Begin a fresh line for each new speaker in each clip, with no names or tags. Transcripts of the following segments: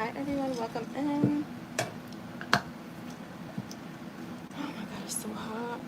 Hi everyone, welcome in. Oh my god, it's so hot.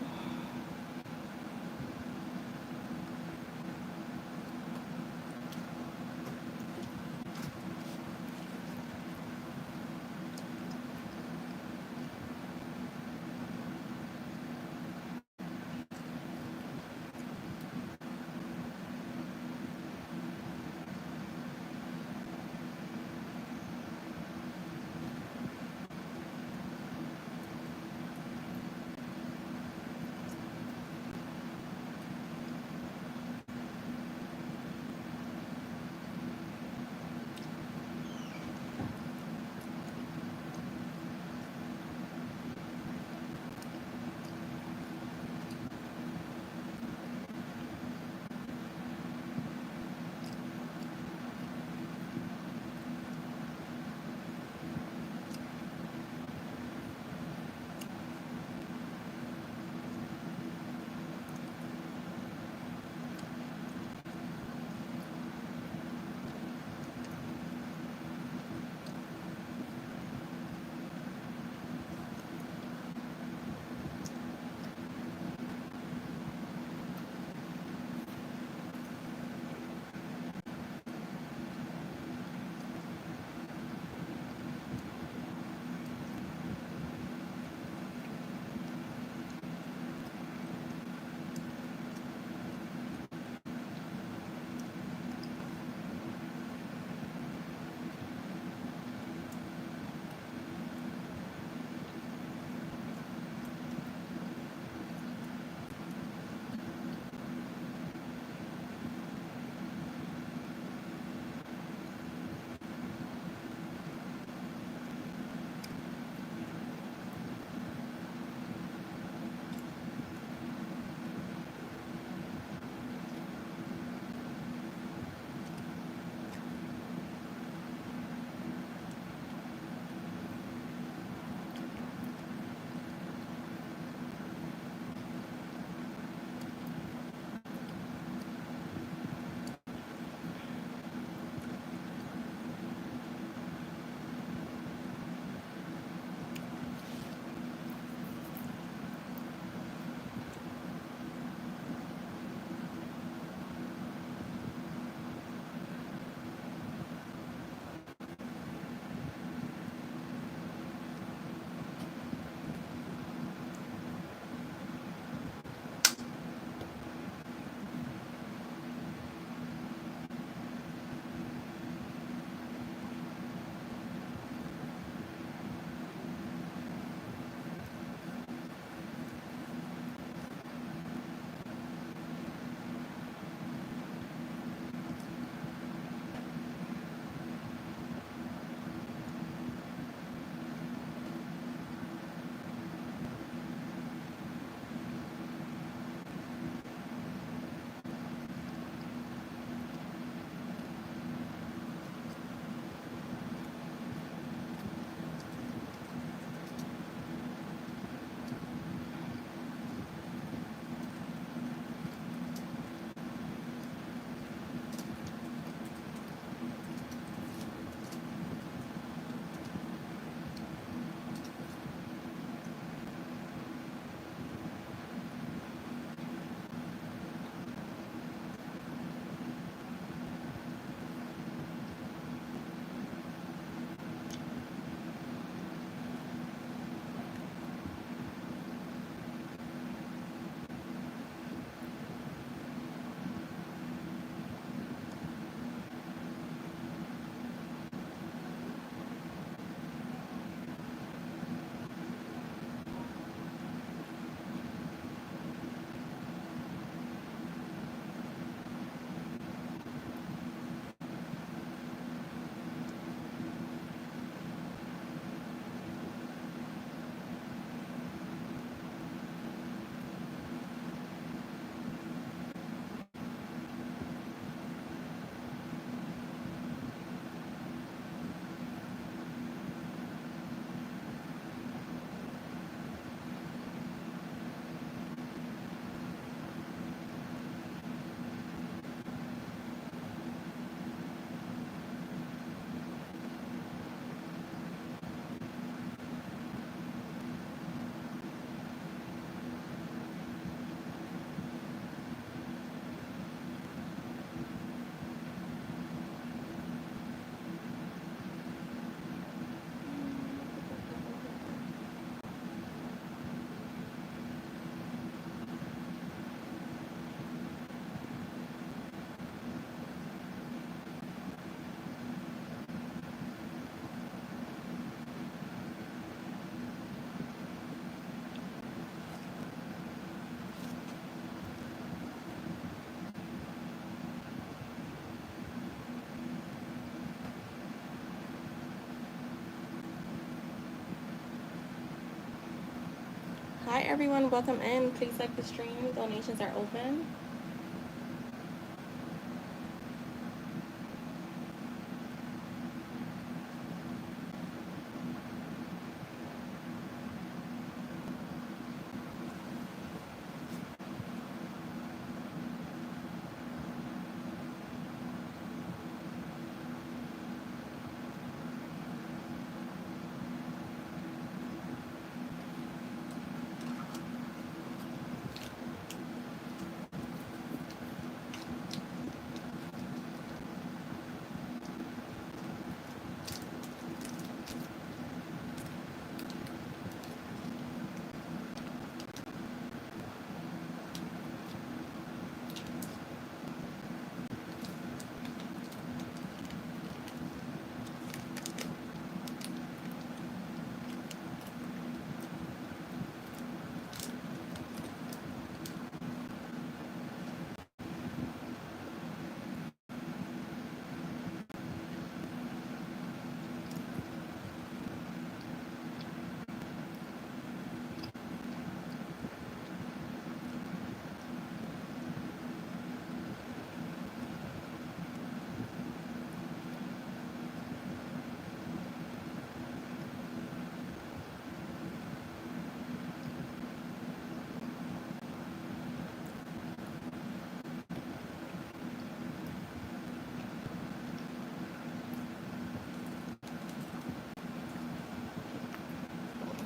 everyone, welcome in. Please like the stream. Donations are open.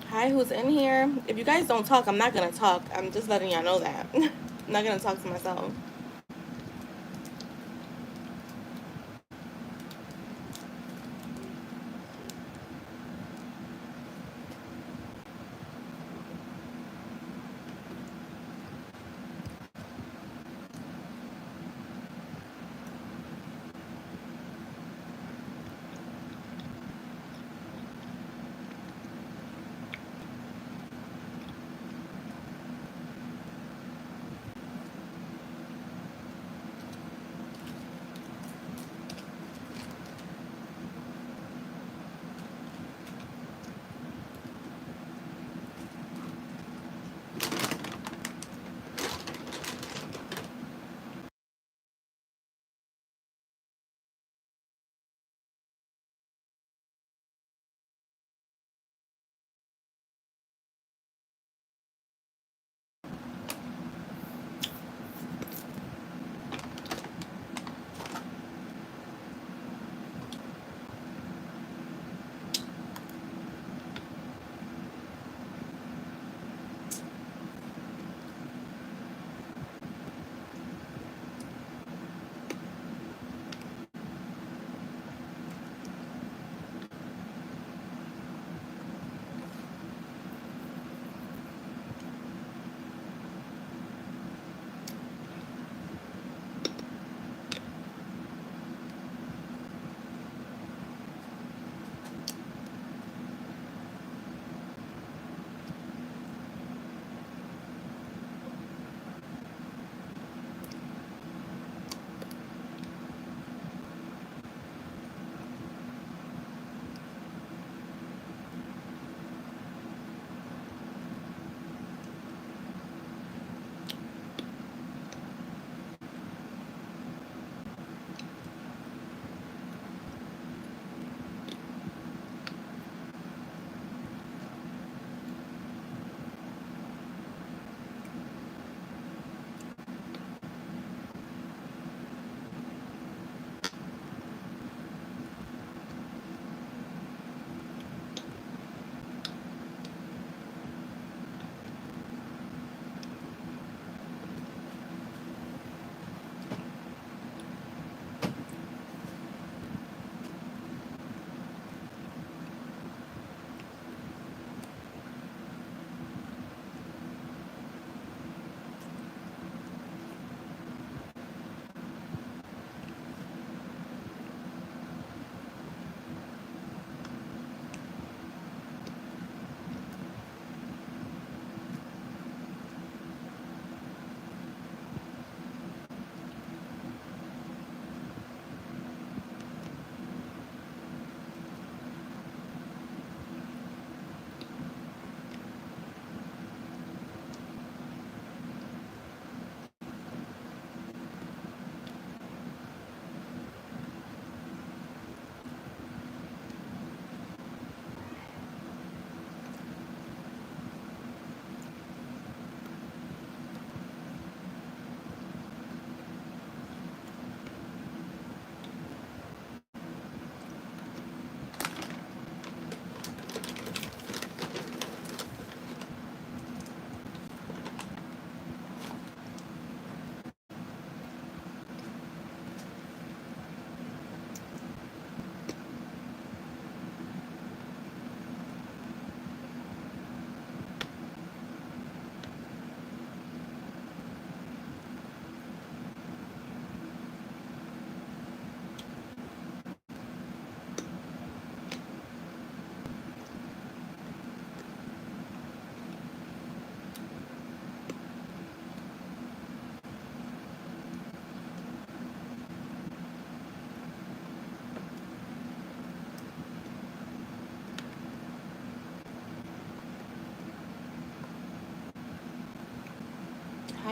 Hi, who's in here? If you guys don't talk, I'm not gonna talk. I'm just letting y'all know that. I'm not gonna talk to myself.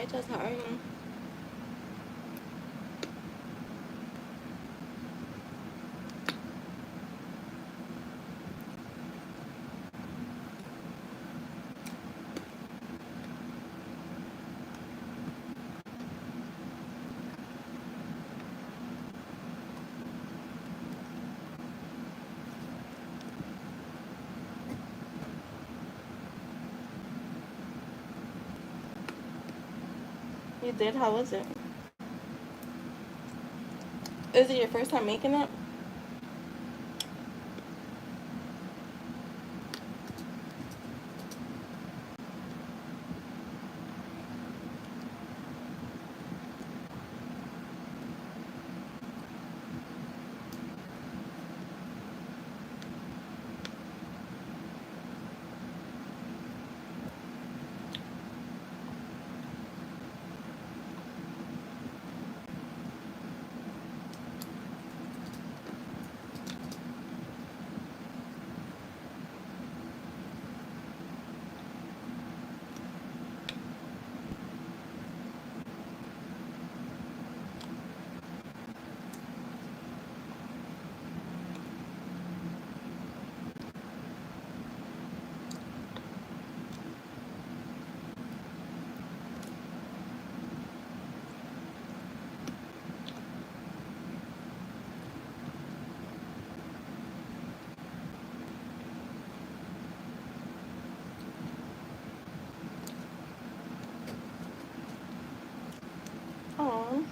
Hi, Jess. How are you? You did? How was it? Is it your first time making it? Oh.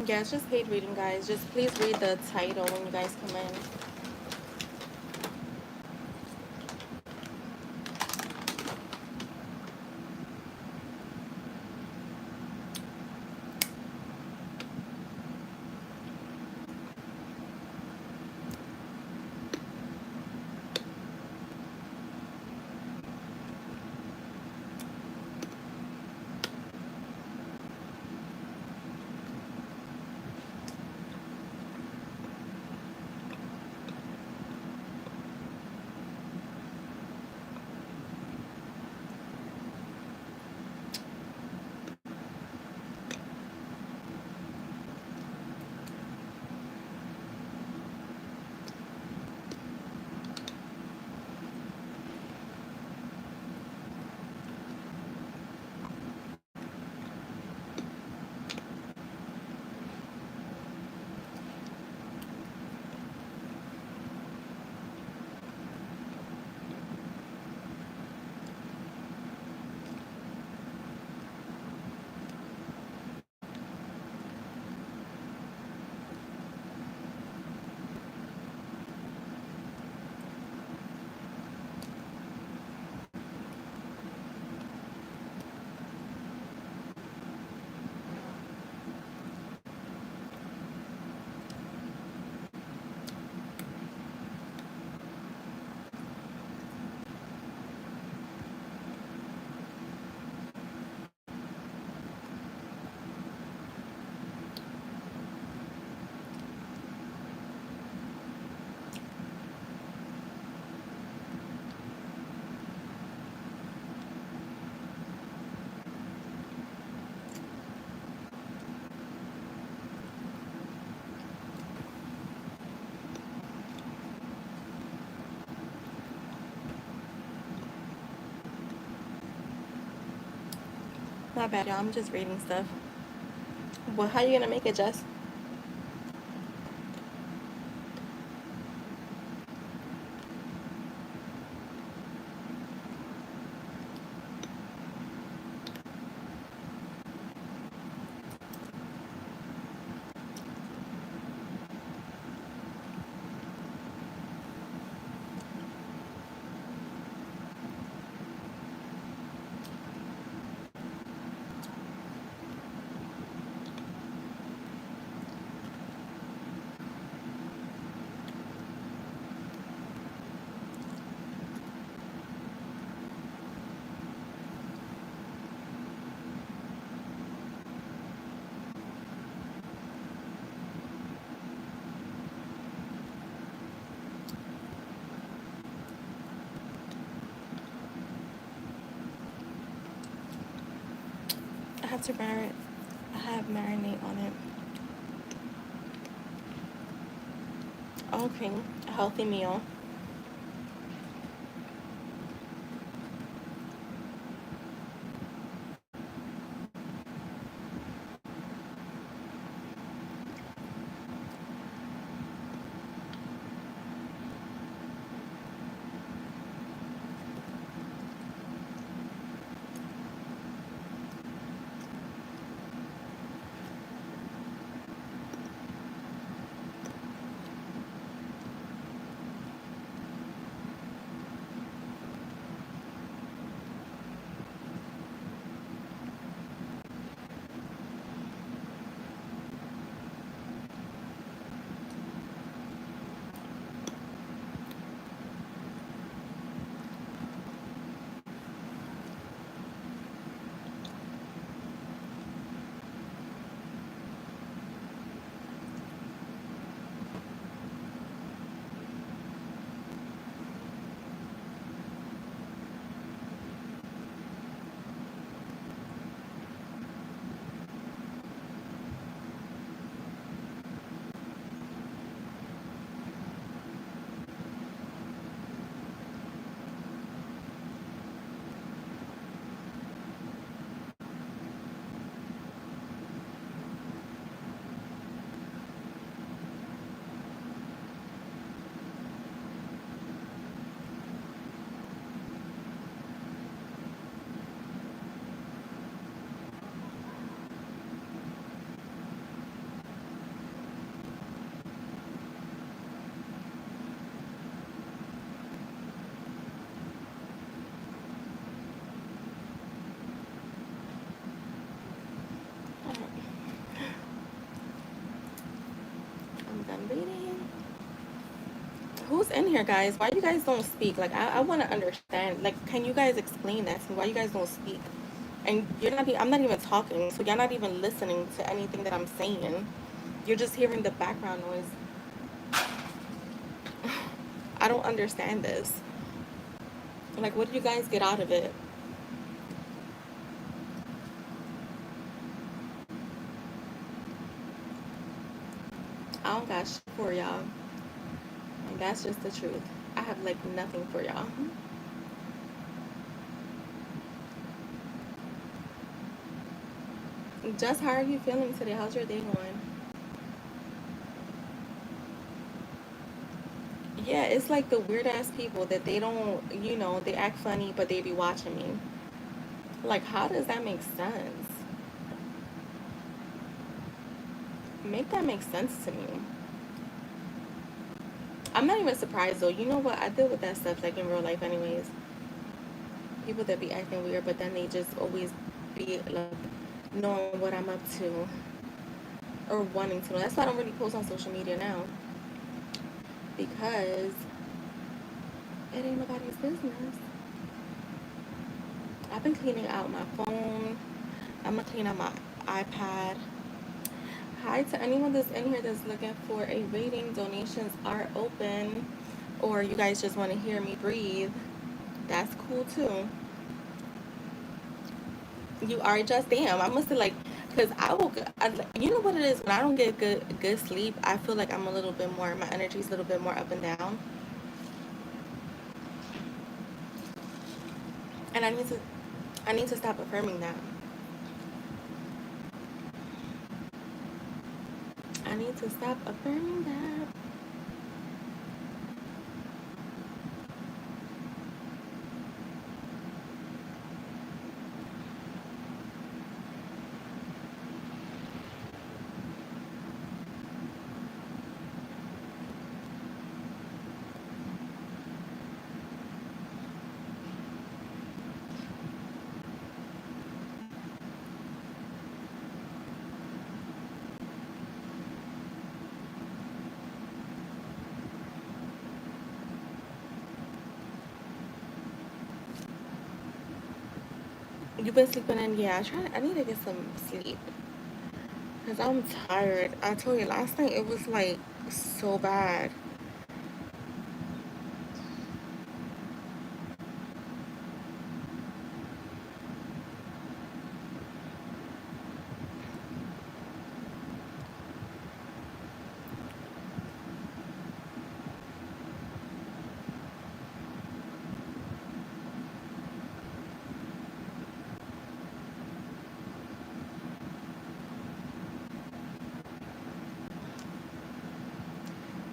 Yeah, it's just paid reading, guys. Just please read the title when you guys come in. My bad, y'all. I'm just reading stuff. Well, how you gonna make it, Jess? I have to marinate. I have marinate on it. Okay, a healthy meal. I'm done reading. Who's in here, guys? Why you guys don't speak? Like, I want to understand. Like, can you guys explain that to me? Why you guys don't speak? And you're not. I'm not even talking, so you're not even listening to anything that I'm saying. You're just hearing the background noise. I don't understand this. Like, what do you guys get out of it? I don't got shit for y'all. And that's just the truth. I have like nothing for y'all. Just how are you feeling today? How's your day going? Yeah, it's like the weird ass people that they don't, they act funny, but they be watching me. Like, how does that make sense? Make that make sense to me. I'm not even surprised though. You know what? I deal with that stuff like in real life, anyways. People that be acting weird, but then they just always be like knowing what I'm up to or wanting to know. That's why I don't really post on social media now because it ain't nobody's business. I've been cleaning out my phone. I'm gonna clean out my iPad. Hi to anyone that's in here that's looking for a reading. Donations are open, or you guys just want to hear me breathe. That's cool too. You are just damn. I must have like, cause I will. You know what it is when I don't get good sleep. I feel like I'm a little bit more. My energy's a little bit more up and down, and I need to stop affirming that. I need to stop affirming that. You've been sleeping in? Yeah, I need to get some sleep. Because I'm tired. I told you last night it was like so bad.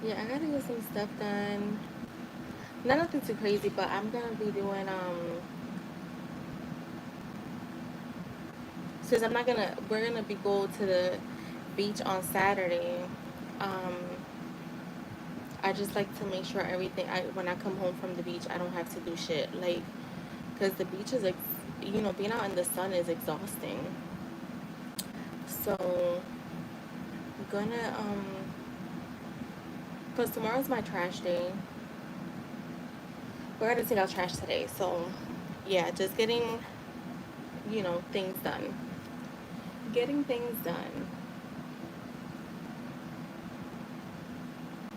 Yeah, I gotta get some stuff done. Not nothing too crazy, but I'm gonna be doing since I'm not gonna we're gonna be go to the beach on Saturday. Um I just like to make sure everything I when I come home from the beach I don't have to do shit. Like, because the beach is being out in the sun is exhausting. So I'm gonna because tomorrow's my trash day. We're gonna take out trash today. So yeah, just getting things done. Getting things done.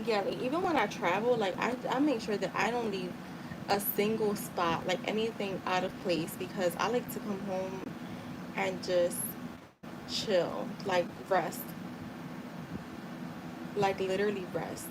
Yeah, like even when I travel, like I make sure that I don't leave a single spot, like anything out of place, because I like to come home and just chill, like rest, like literally rest.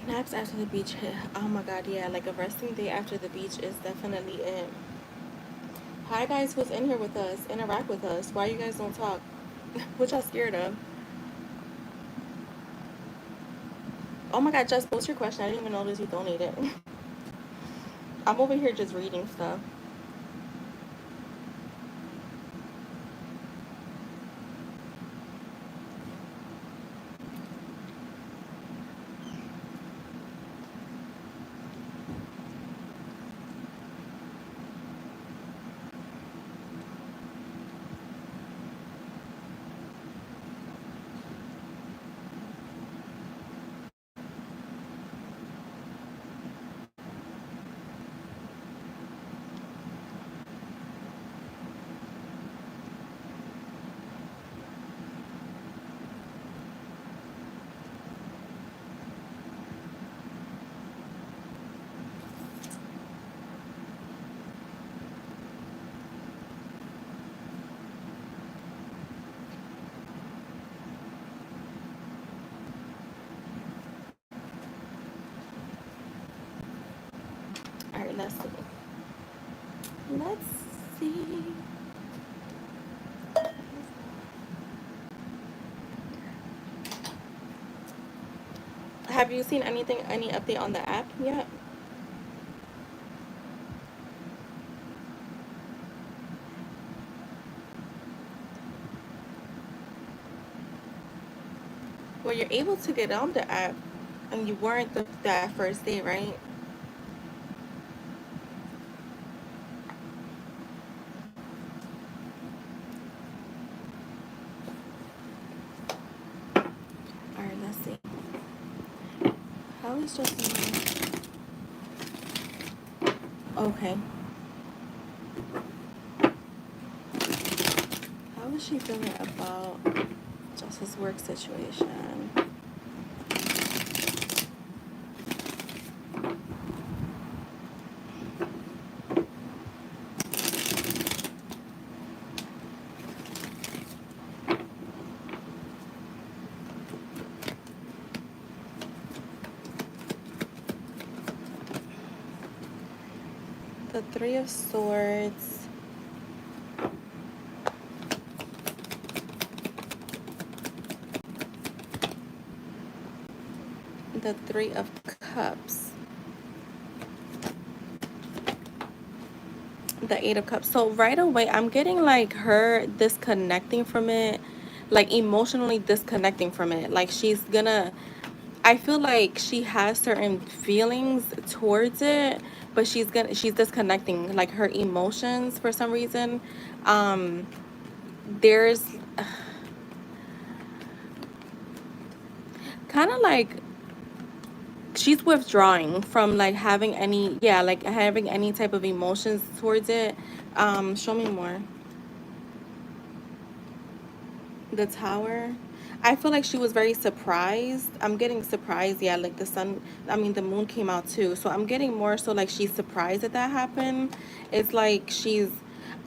Naps after the beach. Oh my god, yeah, like a resting day after the beach is definitely it. Hi guys, who's in here with us? Interact with us. Why you guys don't talk? What y'all scared of? Oh my god, just post your question. I didn't even notice you donated. I'm over here just reading stuff. let's see. Let's see. Have you seen anything, any update on the app yet? Well, you're able to get on the app, and you weren't that first day, right? All right, let's see. How is Justin? Okay. How is she feeling about just his work situation? The Three of Swords. The Three of Cups. The Eight of Cups. So right away, I'm getting like her disconnecting from it, like emotionally disconnecting from it. Like she's gonna, I feel like she has certain feelings towards it, but she's disconnecting like her emotions for some reason. Um, there's kind of like she's withdrawing from like having any, yeah, like having any type of emotions towards it. Show me more. The Tower. I feel like she was very surprised. I'm getting surprised. Yeah, like the sun, I mean, the moon came out too. So I'm getting more so like she's surprised that that happened. It's like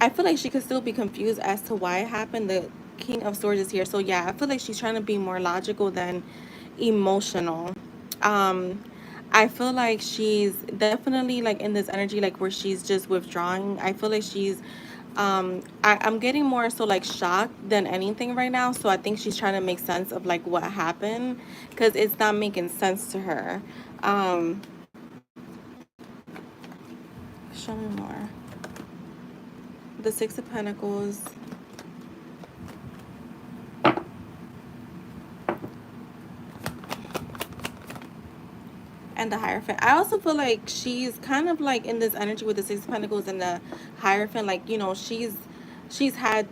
I feel like she could still be confused as to why it happened. The King of Swords is here. So yeah, I feel like she's trying to be more logical than emotional. Um, I feel like she's definitely like in this energy, like where she's just withdrawing. I feel like I'm getting more so like shocked than anything right now. So I think she's trying to make sense of like what happened because it's not making sense to her. Um, Show me more. The Six of Pentacles. And the Hierophant. I also feel like she's kind of like in this energy with the Six of Pentacles and the Hierophant. Like, she's had,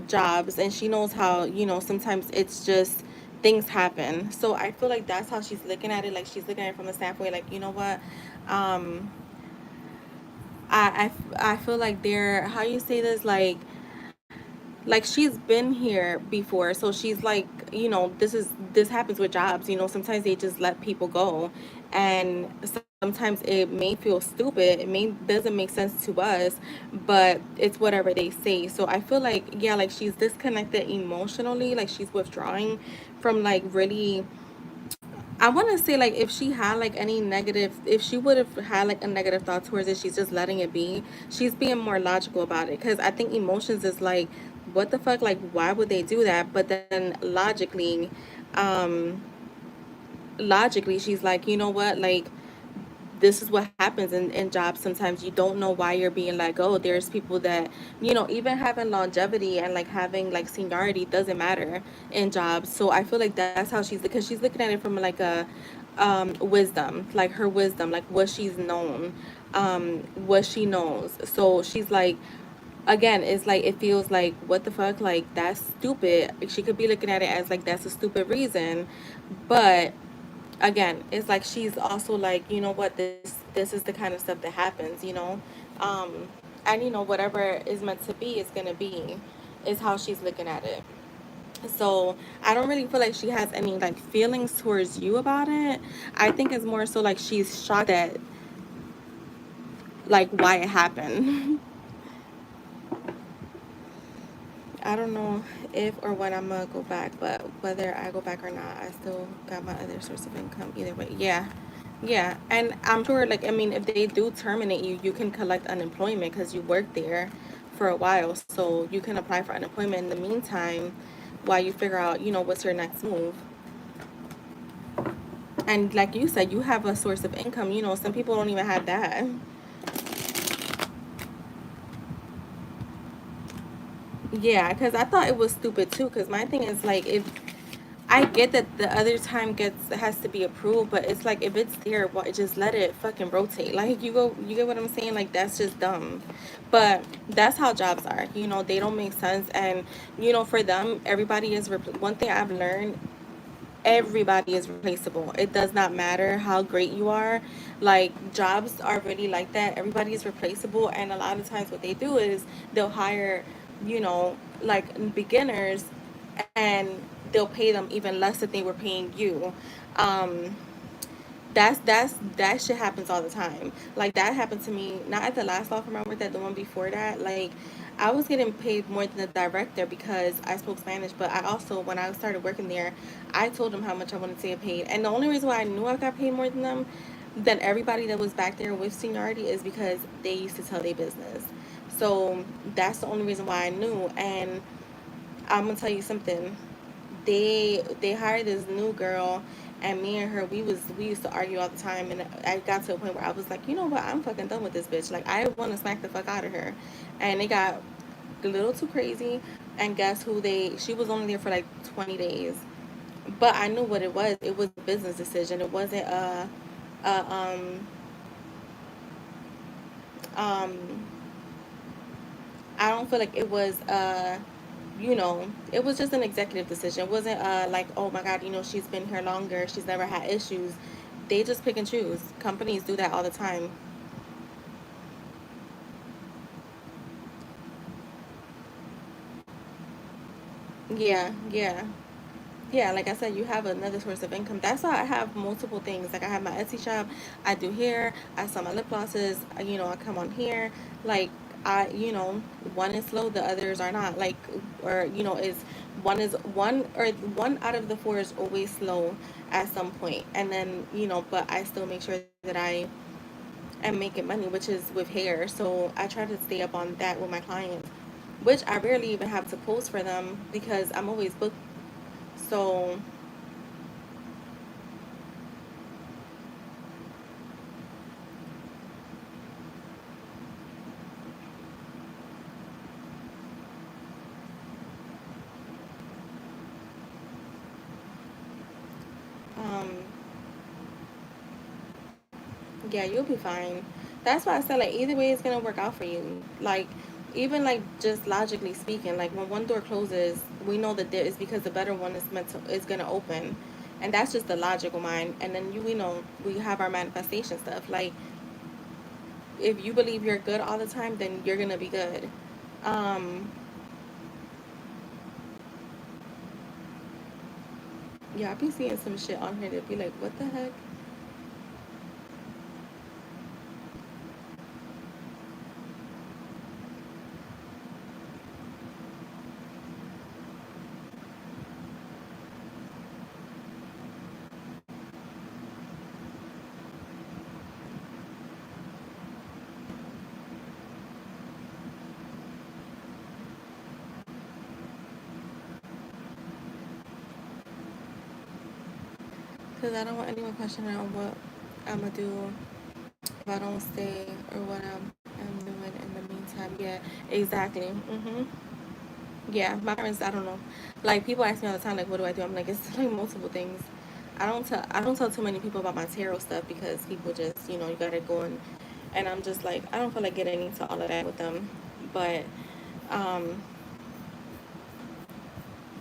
jobs, and she knows how, sometimes it's just things happen. So I feel like that's how she's looking at it. Like she's looking at it from the standpoint, like, you know what? Um, I feel like they're, how you say this, like she's been here before, so she's like, this happens with jobs, sometimes they just let people go, and sometimes it may feel stupid, it may doesn't make sense to us, but it's whatever they say. So I feel like, yeah, like she's disconnected emotionally, like she's withdrawing from like really, I want to say like if she had like any negative, if she would have had like a negative thought towards it, she's just letting it be. She's being more logical about it because I think emotions is like, what the fuck, like why would they do that? But then um, logically, she's like, you know what, like this is what happens in jobs. Sometimes you don't know why you're being let go. There's people that, even having longevity and like having like seniority doesn't matter in jobs. So I feel like that's how because she's looking at it from like a wisdom, like her wisdom, like what she's known, what she knows. So she's like, again, it's like it feels like, what the fuck, like that's stupid. She could be looking at it as like that's a stupid reason, but again, it's like she's also like, you know what, this is the kind of stuff that happens, um and whatever is meant to be is gonna be, is how she's looking at it. So I don't really feel like she has any like feelings towards you about it. I think it's more so like she's shocked at like why it happened. I don't know if or when I'm gonna go back, but whether I go back or not, I still got my other source of income either way. Yeah, Yeah, and I'm sure, like, I mean, if they do terminate you, you can collect unemployment because you worked there for a while. So you can apply for unemployment in the meantime while you figure out, what's your next move. And like you said, you have a source of income. Some people don't even have that. Yeah, because I thought it was stupid too. Because my thing is like, if I get that the other time has to be approved, but it's like if it's there, well, just let it fucking rotate. Like you get what I'm saying? Like that's just dumb. But that's how jobs are. They don't make sense, and for them, everybody is. One thing I've learned, everybody is replaceable. It does not matter how great you are. Like jobs are really like that. Everybody is replaceable, and a lot of times what they do is they'll hire, like beginners, and they'll pay them even less than they were paying you. Um, that shit happens all the time. Like that happened to me not at the last law firm I worked at, the one before that. Like I was getting paid more than the director because I spoke Spanish, but I also, when I started working there, I told them how much I wanted to get paid. And the only reason why I knew I got paid more than everybody that was back there with seniority is because they used to tell their business. So that's the only reason why I knew. And I'm gonna tell you something. They hired this new girl, and me and her, we used to argue all the time. And I got to a point where I was like, you know what, I'm fucking done with this bitch. Like I want to smack the fuck out of her. And it got a little too crazy. And guess who they? She was only there for like 20 days, but I knew what it was. It was a business decision. It wasn't a um I don't feel like it was it was just an executive decision. It wasn't like, oh my god, she's been here longer, she's never had issues. They just pick and choose. Companies do that all the time. Yeah, yeah. Yeah, like I said, you have another source of income. That's why I have multiple things. Like I have my Etsy shop, I do hair, I sell my lip glosses, I come on here. Like one is slow, the others are not. Like or is one out of the four is always slow at some point. And then, but I still make sure that I am making money, which is with hair. So I try to stay up on that with my clients, which I rarely even have to post for them because I'm always booked. So Um, yeah, you'll be fine. That's why I said like either way it's gonna work out for you. Like even like just logically speaking, like when one door closes, we know that there is because the better one is gonna open, and that's just the logical mind. And then we know we have our manifestation stuff. Like if you believe you're good all the time, then you're gonna be good. Um, yeah, I be seeing some shit on here that be like, what the heck? Because I don't want anyone questioning on what I'm gonna do if I don't stay or what I'm doing in the meantime. Yeah, exactly. Yeah, my parents, I don't know. Like people ask me all the time, like, what do I do? I'm like, it's like multiple things. I don't tell too many people about my tarot stuff because people just, you gotta go and I'm just like, I don't feel like getting into all of that with them. But um,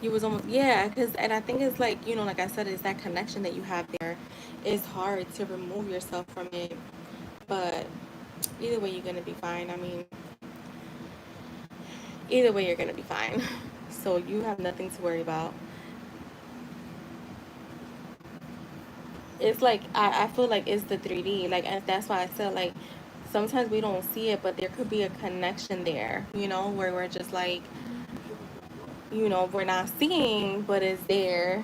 you was almost, yeah, because and I think it's like, like I said, it's that connection that you have there. It's hard to remove yourself from it, but either way, you're gonna be fine. I mean, either way, you're gonna be fine. So you have nothing to worry about. It's like I feel like it's the 3D, like, and that's why I said like sometimes we don't see it, but there could be a connection there, where we're just like, we're not seeing, but it's there.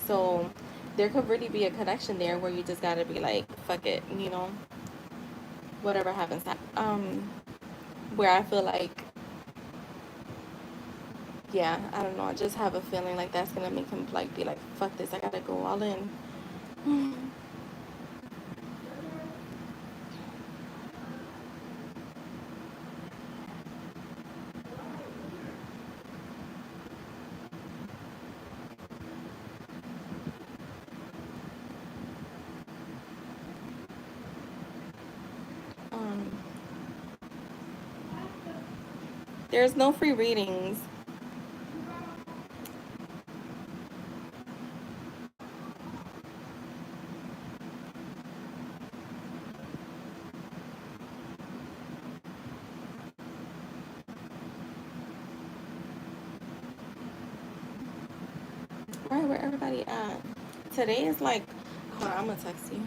So there could really be a connection there where you just gotta be like, fuck it, whatever happens. Where I feel like, yeah, I don't know. I just have a feeling like that's gonna make him like be like, fuck this, I gotta go all in. Um, there's no free readings. Right, where everybody at? Today is like, hold on, I'm gonna text you.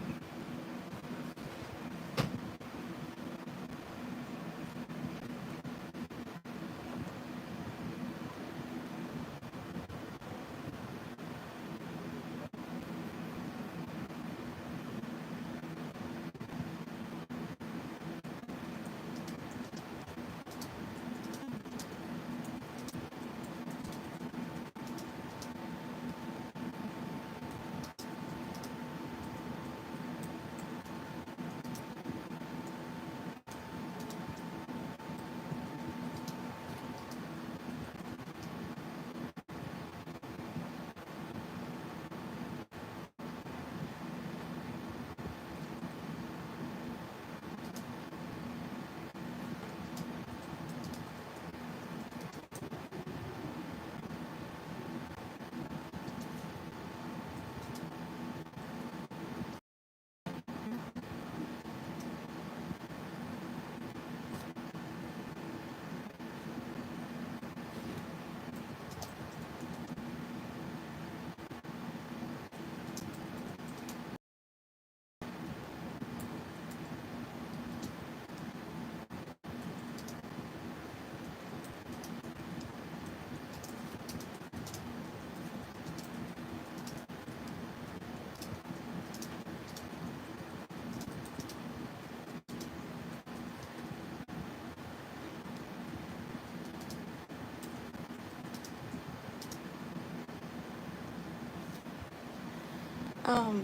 Um,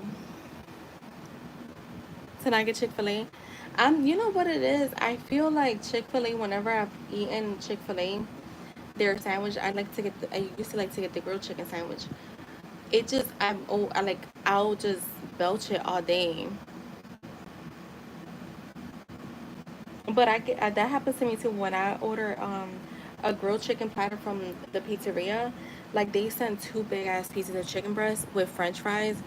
Tonight get Chick-fil-A. You know what it is? I feel like Chick-fil-A, whenever I've eaten Chick-fil-A, their sandwich, I used to like to get the grilled chicken sandwich. It just, I'll just belch it all day. But that happens to me too when I order a grilled chicken platter from the pizzeria. Like they send two big ass pieces of chicken breast with French fries.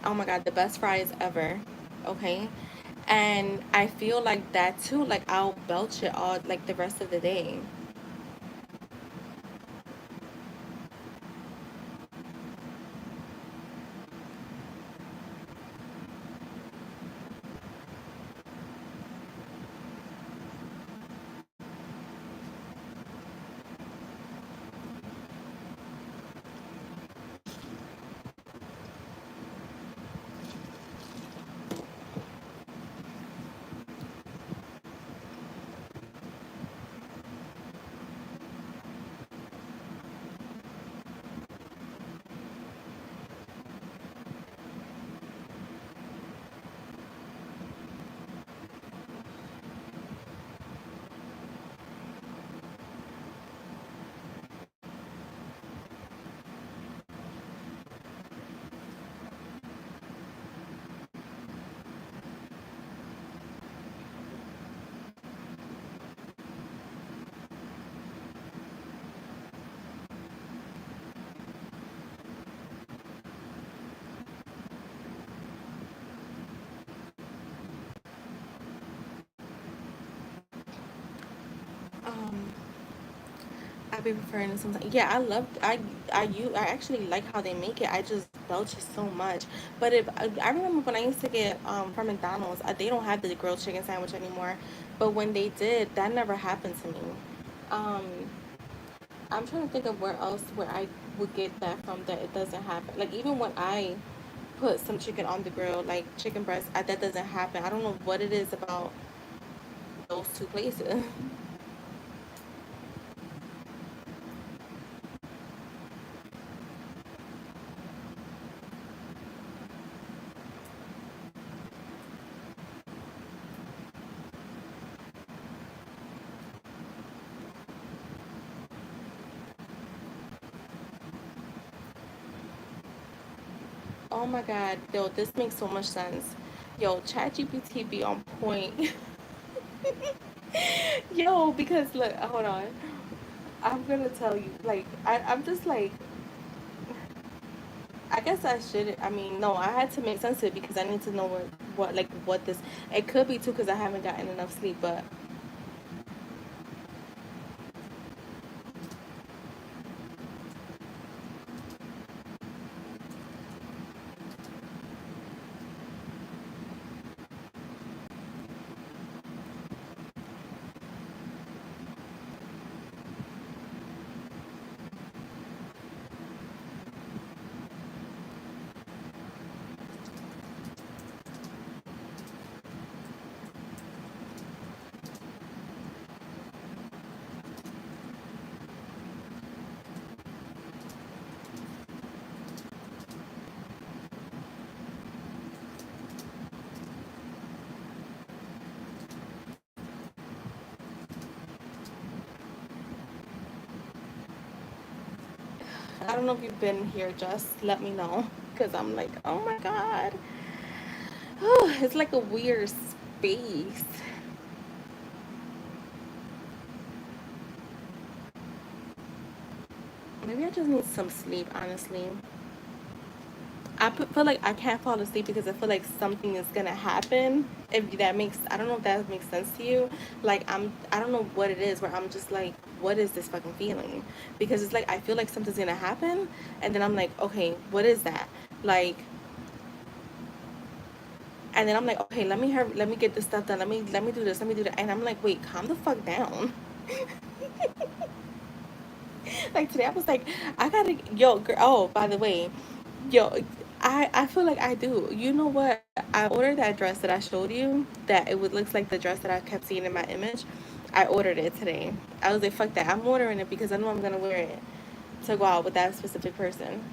Oh my god, the best fries ever. Okay, and I feel like that too. Like I'll belch it all like the rest of the day. Um, I be preferring it sometimes. Yeah, I actually like how they make it. I just belch it so much. But if I remember when I used to get from McDonald's, they don't have the grilled chicken sandwich anymore. But when they did, that never happened to me. Um, I'm trying to think of where else where I would get that from that it doesn't happen. Like even when I put some chicken on the grill, like chicken breast. That doesn't happen. I don't know what it is about those two places. Oh my God, yo, this makes so much sense. Yo, ChatGPT be on point. Yo, because look, hold on. I'm gonna tell you, like, I'm just like, I guess I should. I mean, no, I had to make sense of it because I need to know what this. It could be too because I haven't gotten enough sleep, but I don't know if you've been here. Just let me know because I'm like, oh my God, it's like a weird space. Maybe I just need some sleep, honestly. Feel like I can't fall asleep because I feel like something is gonna happen. If that makes, I don't know if that makes sense to you. Like I don't know what it is where I'm just like, what is this fucking feeling? Because it's like I feel like something's gonna happen, and then I'm like, okay, what is that? Like, and then I'm like, okay, let me get this stuff done. Let me do this. Let me do that. And I'm like, wait, calm the fuck down. Like today, I was like, I gotta, yo, girl. Oh, by the way, yo, I feel like I do. You know what? I ordered that dress that I showed you. That it would looks like the dress that I kept seeing in my image. I ordered it today. I was like, fuck that. I'm ordering it because I know I'm gonna wear it to go out with that specific person.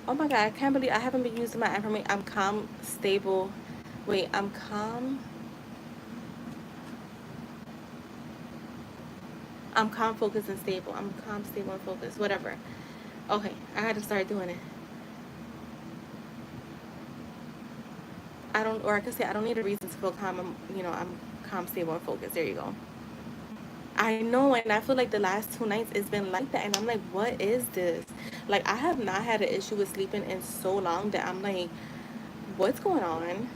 Oh my god, I can't believe I haven't been using my information. I'm calm, stable. Wait, I'm calm. I'm calm, focused, and stable. I'm calm, stable, and focused. Whatever. Okay, I gotta start doing it. I don't, or I could say I don't need a reason to feel calm. I'm calm, stable, and focused. There you go. I know, and I feel like the last 2 nights it's been like that, and I'm like, what is this? Like, I have not had an issue with sleeping in so long that I'm like, what's going on?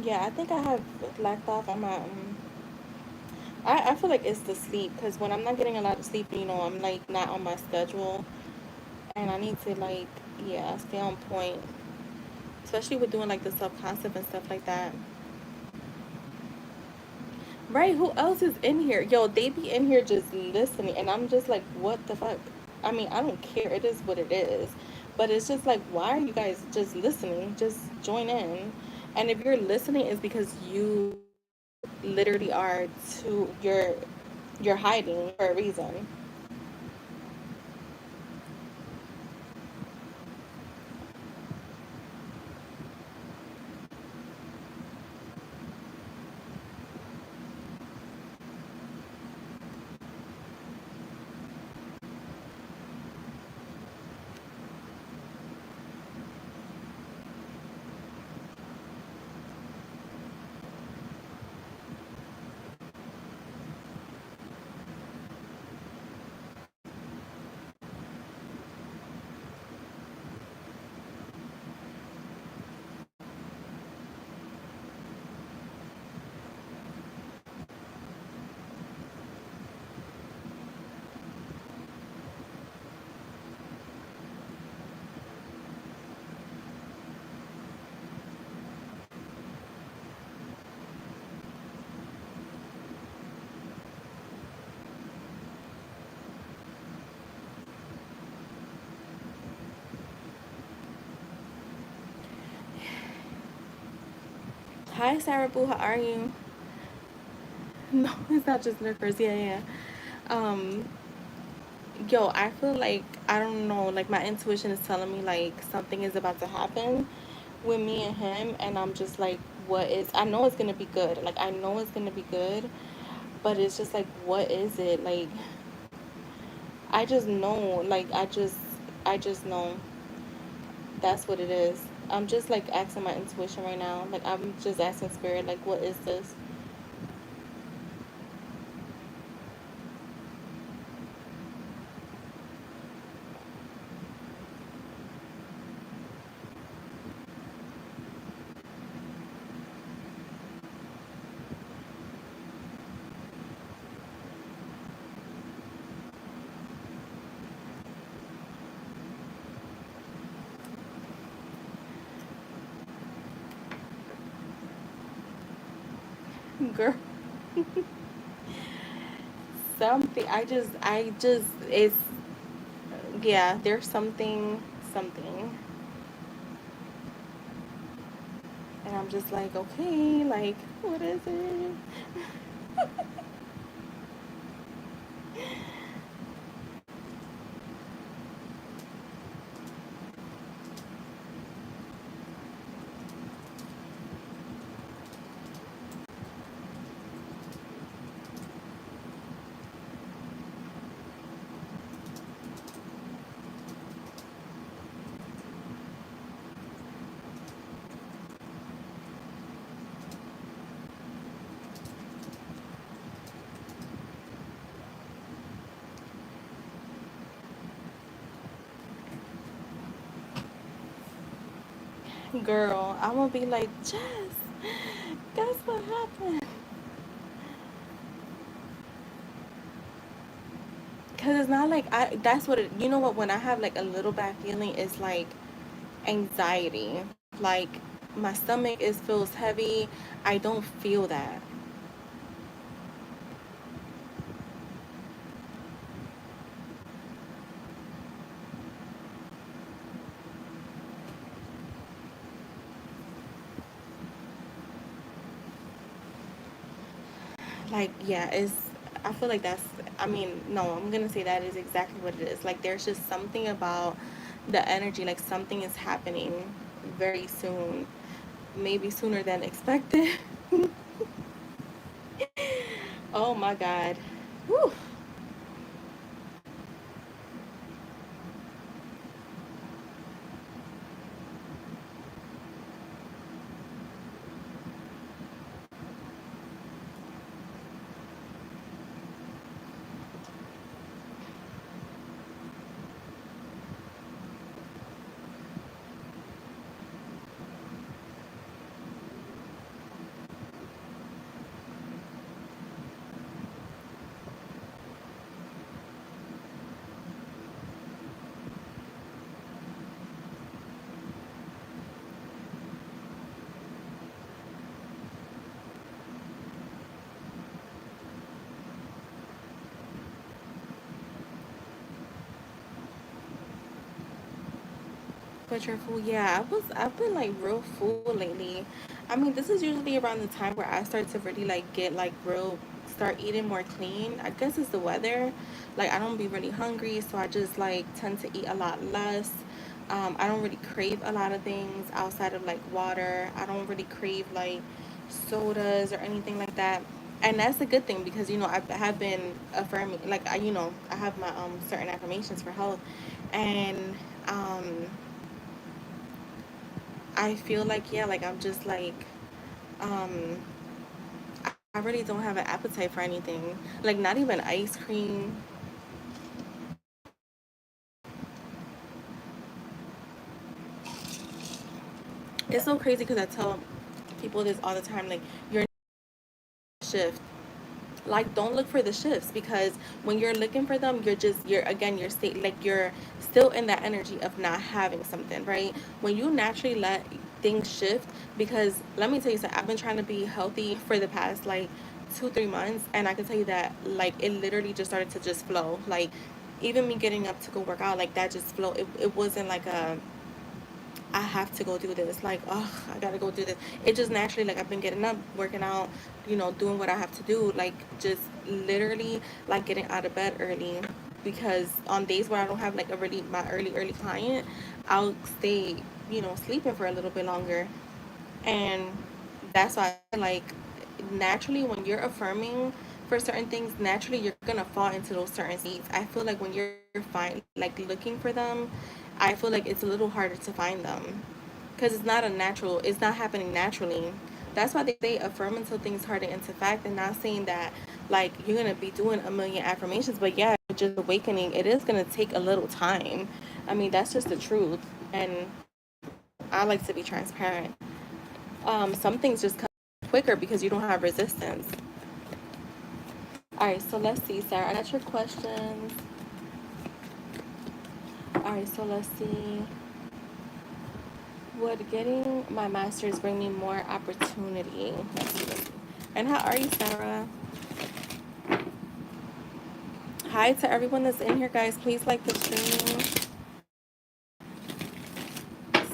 Yeah, I think I have lacked off on my. I feel like it's the sleep because when I'm not getting a lot of sleep, I'm like not on my schedule, and I need to like, yeah, stay on point, especially with doing like the self concept and stuff like that. Right? Who else is in here? Yo, they be in here just listening, and I'm just like, what the fuck? I mean, I don't care. It is what it is. But it's just like, why are you guys just listening? Just join in. And if you're listening, it's because you literally are you're hiding for a reason. Hi, Sarah Boo. How are you? No, it's not just nervous. Yeah, yeah. Um, Yo, I feel like I don't know. Like my intuition is telling me like something is about to happen with me and him, and I'm just like, what is? I know it's gonna be good. Like I know it's gonna be good, but it's just like, what is it? Like I just know. I just know that's what it is. I'm just like asking my intuition right now. Like I'm just asking spirit, like, what is this? Girl, something. It's yeah. There's something, and I'm just like, okay, like, what is it? Girl, I'm gonna be like, Jess, guess what happened? Cause it's not like I. That's what it. You know what? When I have like a little bad feeling, it's like anxiety. Like my stomach is feels heavy. I don't feel that. Like yeah, it's. I feel like that's. I mean, no, I'm gonna say that is exactly what it is. Like there's just something about the energy. Like something is happening very soon. Maybe sooner than expected. Oh my God. Whew. But you're full. Yeah, I've been like real full lately. I mean, this is usually around the time where I start to really like get like real start eating more clean. I guess it's the weather. Like I don't be really hungry, so I just like tend to eat a lot less. I don't really crave a lot of things outside of like water. I don't really crave like sodas or anything like that. And that's a good thing because I have been affirming like I have my certain affirmations for health, and um I feel like, yeah, like I'm just like um I really don't have an appetite for anything. Like not even ice cream. It's so crazy because I tell people this all the time. Like your shift. Like don't look for the shifts because when you're looking for them, you're state like you're still in that energy of not having something, right? When you naturally let things shift, because let me tell you something, I've been trying to be healthy for the past like 2 3 months, and I can tell you that like it literally just started to just flow. Like even me getting up to go work out, like that just flow. It wasn't like a I have to go do this. Like, oh, I gotta go do this. It just naturally, like, I've been getting up, working out, doing what I have to do. Like, just literally, like, getting out of bed early. Because on days where I don't have, like, my early client, I'll stay, sleeping for a little bit longer. And that's why, like, naturally, when you're affirming for certain things, naturally, you're gonna fall into those certain states. I feel like when you're like, looking for them, I feel like it's a little harder to find them because it's not happening naturally. That's why they say affirm until things harden into fact, and not saying that like you're gonna be doing a million affirmations, but yeah, just awakening, it is gonna take a little time. I mean, that's just the truth, and I like to be transparent. Some things just come quicker because you don't have resistance. All right, so let's see, Sarah. I got your questions. All right, so let's see. Would getting my master's bring me more opportunity? Let's see. And how are you, Sarah? Hi to everyone that's in here, guys. Please like the stream.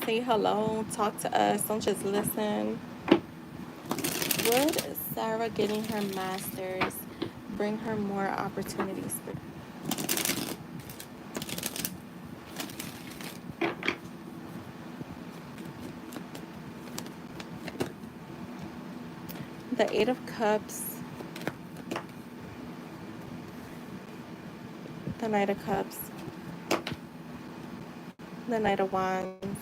Say hello. Talk to us. Don't just listen. Would Sarah getting her master's bring her more opportunities? The Eight of Cups, the Knight of Cups, the Knight of Wands.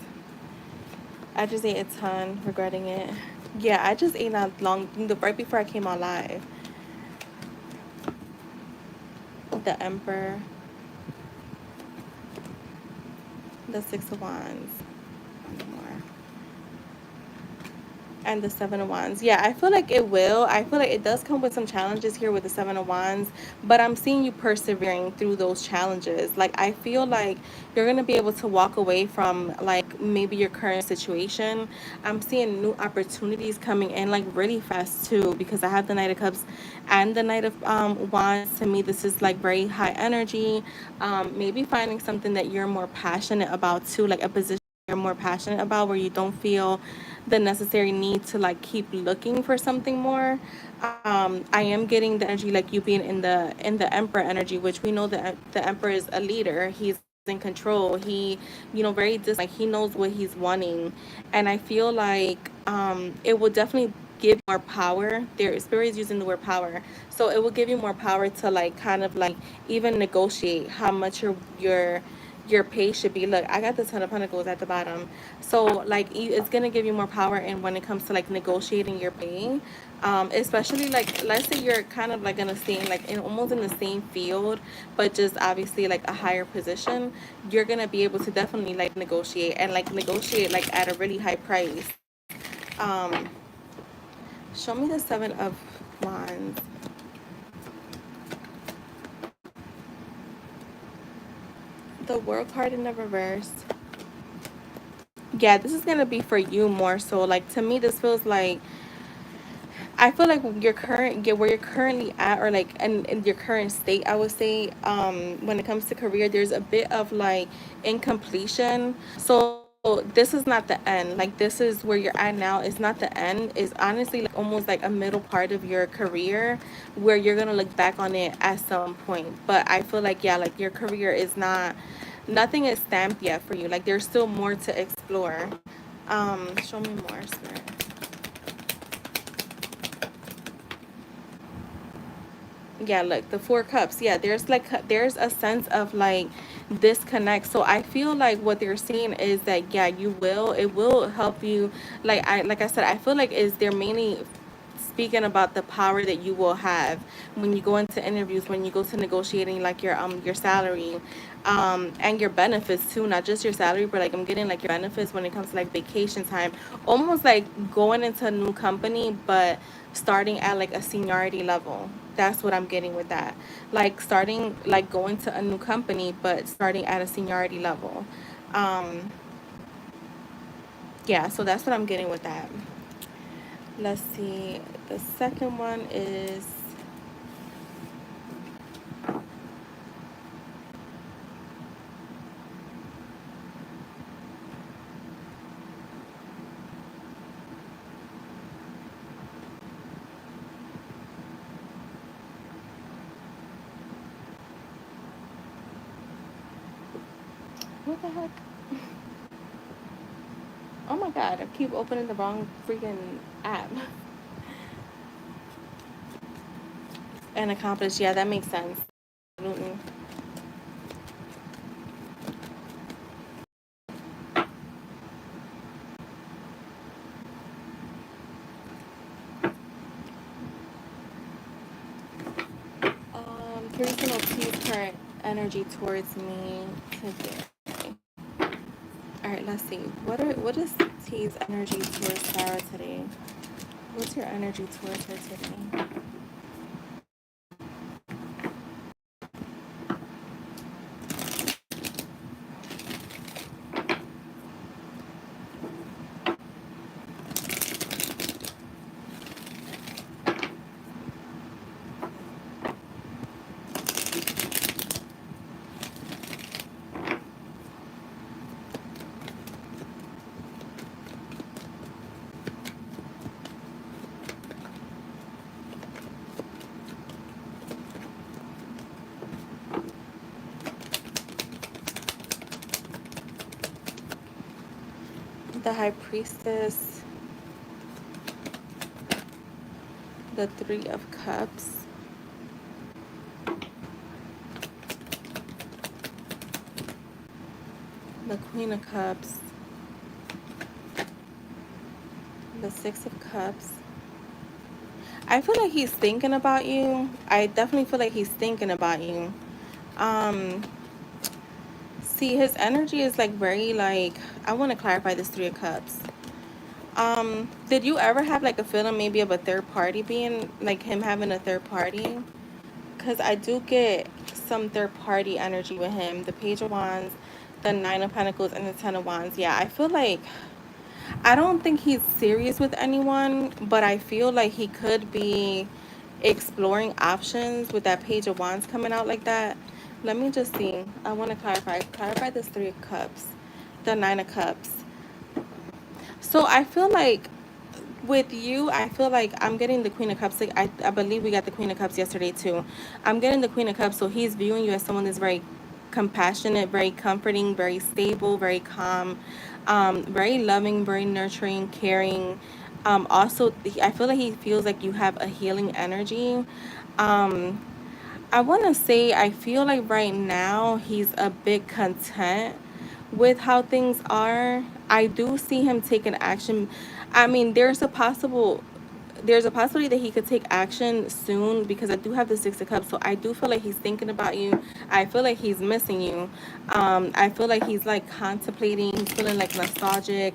I just ate a ton, regretting it. Yeah, I just ate not long, right before I came on live. The Emperor, the Six of Wands. One more. And the Seven of Wands. Yeah, I feel like it will. I feel like it does come with some challenges here with the Seven of Wands, but I'm seeing you persevering through those challenges. Like, I feel like you're going to be able to walk away from, like, maybe your current situation. I'm seeing new opportunities coming in, like, really fast, too, because I have the Knight of Cups and the Knight of Wands. To me, this is, like, very high energy. Maybe finding something that you're more passionate about, too, like a position you're more passionate about, where you don't feel the necessary need to like keep looking for something more. I am getting the energy like you being in the Emperor energy, which we know that the Emperor is a leader. He's in control. He, very like he knows what he's wanting, and I feel like it will definitely give more power. Their spirit is using the word power, so it will give you more power to like kind of like even negotiate how much your pay should be. Look, I got the Ten of Pentacles at the bottom. So, like, it's going to give you more power in when it comes to, like, negotiating your pay. Especially, like, let's say you're kind of, like, going to stay in, like, almost in the same field, but just obviously, like, a higher position. You're going to be able to definitely, like, negotiate, like, at a really high price. Um, Show me the Seven of Wands. The World card in the reverse. Yeah, this is gonna be for you more so. Like to me, this feels like I feel like where you're currently at, or like in your current state, I would say, when it comes to career, there's a bit of like incompletion. So this is not the end. Like, this is where you're at now. It's not the end. It's honestly like almost like a middle part of your career where you're gonna look back on it at some point. But I feel like, yeah, like your career is not, nothing is stamped yet for you. Like, there's still more to explore. Show me more, Spirit. Yeah, look, the four cups. Yeah, there's like, there's a sense of like disconnect. So I feel like what they're saying is that, yeah, you will, it will help you. Like I said, I feel like is they're mainly speaking about the power that you will have when you go into interviews, when you go to negotiating like your salary, and your benefits too, not just your salary, but like I'm getting like your benefits when it comes to like vacation time, almost like going into a new company, but starting at like a seniority level. That's what I'm getting with that. Like starting, like going to a new company, but starting at a seniority level. Um, yeah, so that's what I'm getting with that. Let's see. The second one is, what the heck? Oh my god, I keep opening the wrong freaking app. And accomplish, yeah, that makes sense. Absolutely. Three signal T's current energy towards me today. Alright, let's see. What is T's energy towards Sarah today? What's your energy towards her today? The High Priestess, the Three of Cups, the Queen of Cups, the Six of Cups. I feel like he's thinking about you. I definitely feel like he's thinking about you. Um, See, his energy is like very like, I want to clarify this Three of Cups. Did you ever have like a feeling maybe of a third party being like him having a third party? Because I do get some third party energy with him. The Page of Wands, the Nine of Pentacles, and the Ten of Wands. Yeah, I feel like, I don't think he's serious with anyone, but I feel like he could be exploring options with that Page of Wands coming out like that. Let me just see. I want to clarify this Three of Cups, the Nine of Cups. So I feel like with you, I feel like I'm getting the Queen of Cups. Like I believe we got the Queen of Cups yesterday too. I'm getting the Queen of Cups, so he's viewing you as someone that's very compassionate, very comforting, very stable, very calm, very loving, very nurturing, caring. Also, I feel like he feels like you have a healing energy. Um, I want to say I feel like right now he's a bit content with how things are. I do see him taking action. I mean, there's a possibility that he could take action soon because I do have the Six of Cups. So I do feel like he's thinking about you. I feel like he's missing you. I feel like he's like contemplating. He's feeling like nostalgic.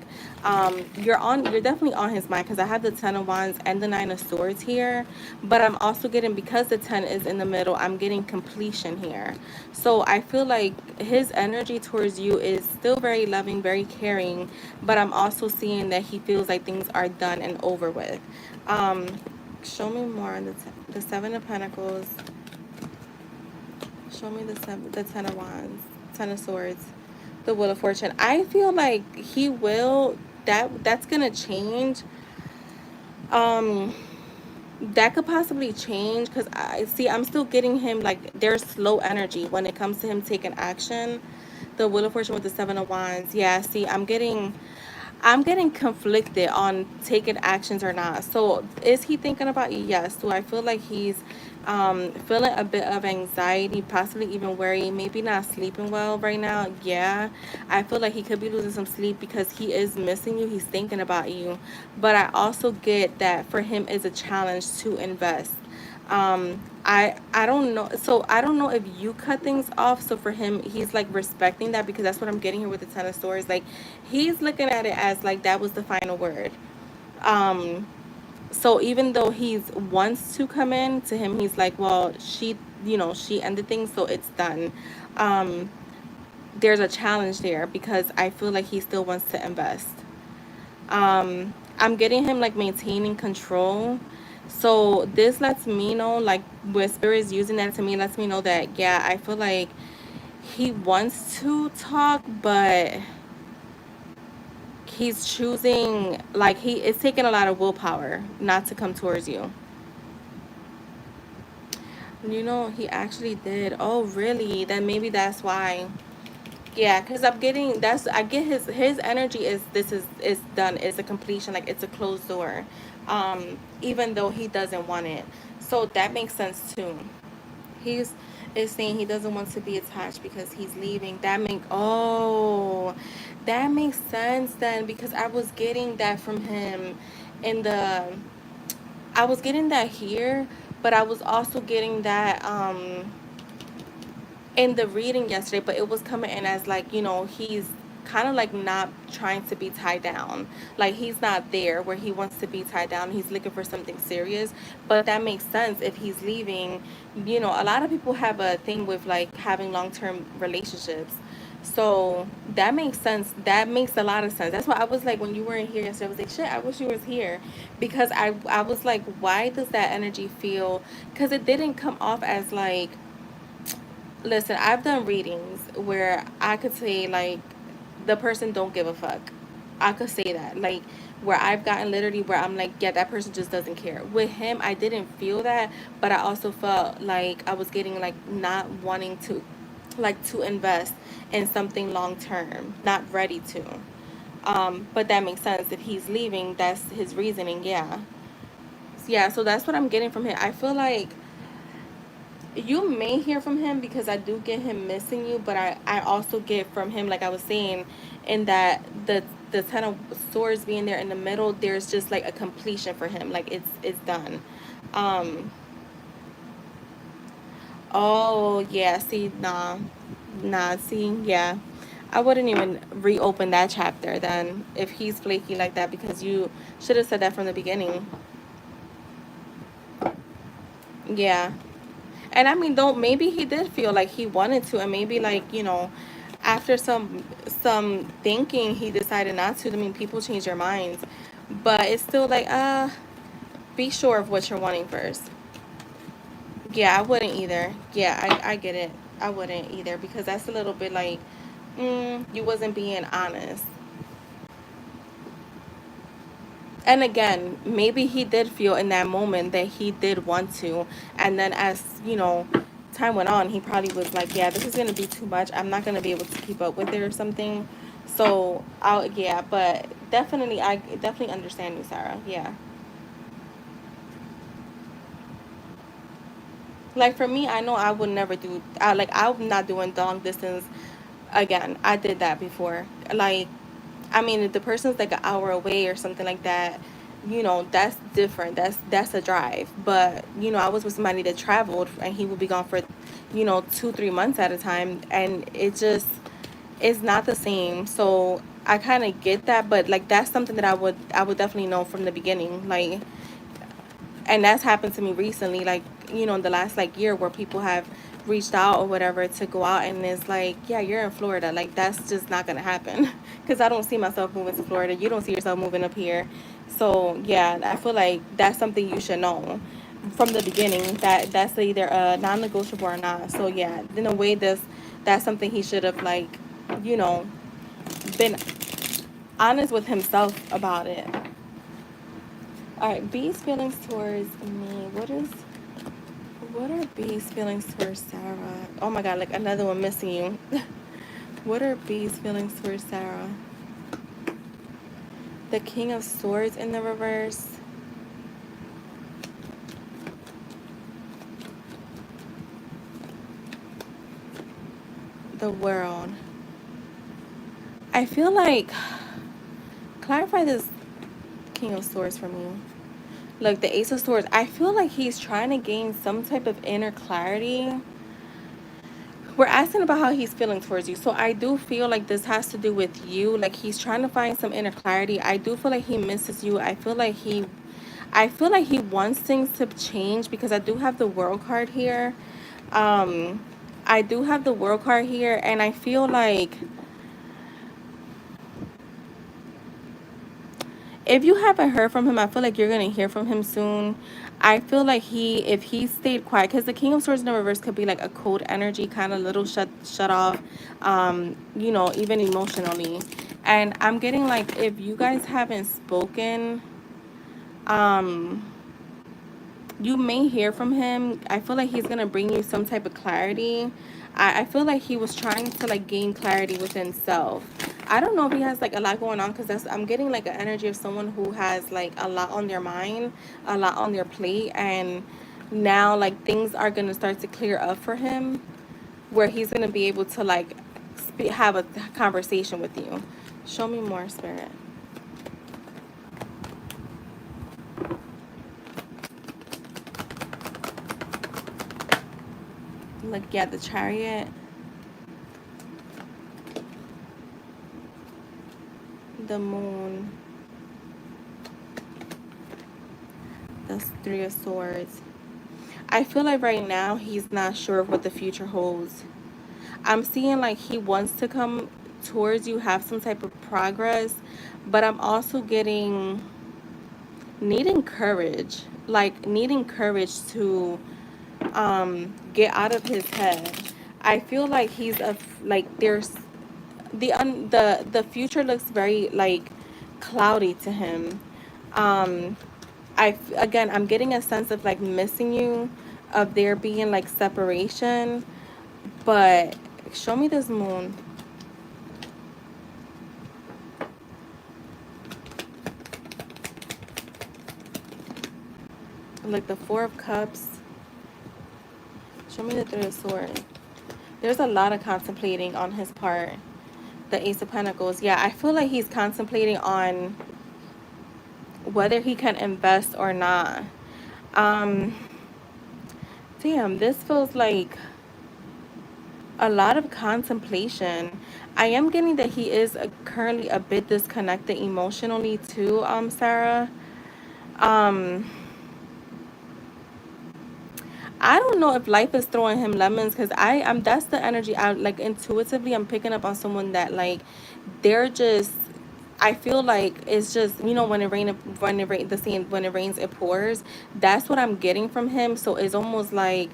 You're definitely on his mind because I have the Ten of Wands and the Nine of Swords here. But I'm also getting, because the 10 is in the middle, I'm getting completion here. So I feel like his energy towards you is still very loving, very caring. But I'm also seeing that he feels like things are done and over with. Um, Show me more on the Seven of Pentacles. Show me the Ten of Wands, Ten of Swords. The Wheel of Fortune. I feel like he will. That's gonna change. Um, that could possibly change because I see I'm still getting him like there's slow energy when it comes to him taking action. The Wheel of Fortune with the Seven of Wands. Yeah, see, I'm getting conflicted on taking actions or not. So is he thinking about you? Yes. Do I feel like he's feeling a bit of anxiety, possibly even worry, maybe not sleeping well right now? Yeah. I feel like he could be losing some sleep because he is missing you. He's thinking about you. But I also get that for him is a challenge to invest. I don't know, so I don't know if you cut things off. So for him, he's like respecting that because that's what I'm getting here with the Ten of Swords. Like he's looking at it as like that was the final word. um so even though he's wants to come in, to him he's like, well, she ended things, so it's done. um there's a challenge there because I feel like he still wants to invest. I'm getting him like maintaining control. So this lets me know, like, where spirit is using that to me, lets me know that, yeah, I feel like he wants to talk, but he's choosing, like, he it's taking a lot of willpower not to come towards you. He actually did. Oh, really? Then maybe that's why. Yeah, because I get his energy is, this is done, it's a completion, like it's a closed door. Even though he doesn't want it. So that makes sense too. He's is saying he doesn't want to be attached because he's leaving. That makes sense then, because I was getting that from him in the I was getting that here, but I was also getting that in the reading yesterday, but it was coming in as like, he's kind of like not trying to be tied down. Like he's not there where he wants to be tied down. He's looking for something serious. But that makes sense if he's leaving. A lot of people have a thing with like having long-term relationships. So that makes sense. That makes a lot of sense. That's why I was like, when you weren't here yesterday, I was like, shit, I wish you was here. Because I was like, why does that energy feel, because it didn't come off as like, listen, I've done readings where I could say like the person don't give a fuck. I could say that. Like where I've gotten literally where I'm like, yeah, that person just doesn't care. With him, I didn't feel that, but I also felt like I was getting like not wanting to like to invest in something long term, not ready to. But that makes sense. If he's leaving, that's his reasoning, yeah. Yeah, so that's what I'm getting from him. I feel like you may hear from him because I do get him missing you, but I also get from him, like I was saying, in that the Ten of Swords being there in the middle, there's just like a completion for him, like it's done. Um, oh yeah, see, see, yeah, I wouldn't even reopen that chapter then if he's flaky like that, because you should have said that from the beginning. Yeah. And I mean, don't maybe he did feel like he wanted to, and maybe like, after some thinking, he decided not to. I mean, people change their minds, but it's still like, be sure of what you're wanting first. Yeah, I wouldn't either. Yeah, I get it. I wouldn't either, because that's a little bit like, you wasn't being honest. And again, maybe he did feel in that moment that he did want to, and then as time went on, he probably was like, yeah, this is gonna be too much, I'm not gonna be able to keep up with it or something. So I'll yeah, but definitely, I definitely understand you, Sarah. Yeah. Like for me, I know I would never do, I'm not doing long distance again. I did that before. Like, I mean, if the person's like an hour away or something like that, that's different. That's a drive. But I was with somebody that traveled, and he would be gone for 2-3 months at a time, and it just is not the same. So I kind of get that, but like that's something that I would definitely know from the beginning. Like, and that's happened to me recently, like in the last like year, where people have reached out or whatever to go out, and it's like, yeah, you're in Florida, like that's just not gonna happen because I don't see myself moving to Florida, you don't see yourself moving up here. So yeah, I feel like that's something you should know from the beginning, that that's either non-negotiable or not. So yeah, in a way, that's something he should have like you know, been honest with himself about it. All right, B's feelings towards me. What are B's feelings towards Sarah? Oh my God, like another one missing you. What are B's feelings towards Sarah? The King of Swords in the reverse. The World. I feel like, clarify this King of Swords for me. Look, the Ace of Swords. I feel like he's trying to gain some type of inner clarity. We're asking about how he's feeling towards you. So I do feel like this has to do with you. Like he's trying to find some inner clarity. I do feel like he misses you. I feel like he wants things to change because I do have the World card here. I do have the World card here, and I feel like if you haven't heard from him, I feel like you're going to hear from him soon. I feel like if he stayed quiet, because the King of Swords in the reverse could be like a cold energy, kind of little shut off, you know, even emotionally. And I'm getting like, if you guys haven't spoken, you may hear from him. I feel like he's gonna bring you some type of clarity. I feel like he was trying to like gain clarity within self. I don't know if he has like a lot going on, because that's, I'm getting like an energy of someone who has like a lot on their mind, a lot on their plate, and now like things are gonna start to clear up for him, where he's gonna be able to like have a conversation with you. Show me more, Spirit. Look, yeah, the Chariot, the Moon, the Three of Swords. I feel like right now he's not sure of what the future holds. I'm seeing like he wants to come towards you, have some type of progress, but I'm also getting needing courage, like needing courage to get out of his head. I feel like he's a like there's the future looks very like cloudy to him. um again, I'm getting a sense of like missing you, of there being like separation. But show me this Moon. Like the Four of Cups. Show me the Three of Swords. There's a lot of contemplating on his part. The Ace of Pentacles. Yeah, I feel like he's contemplating on whether he can invest or not. Um, damn, this feels like a lot of contemplation. I am getting that he is currently a bit disconnected emotionally too, Sarah. Um, I don't know if life is throwing him lemons, because I'm that's the energy I like. Intuitively, I'm picking up on someone that like they're just, I feel like it's just, you know, the saying, when it rains it pours. That's what I'm getting from him. So it's almost like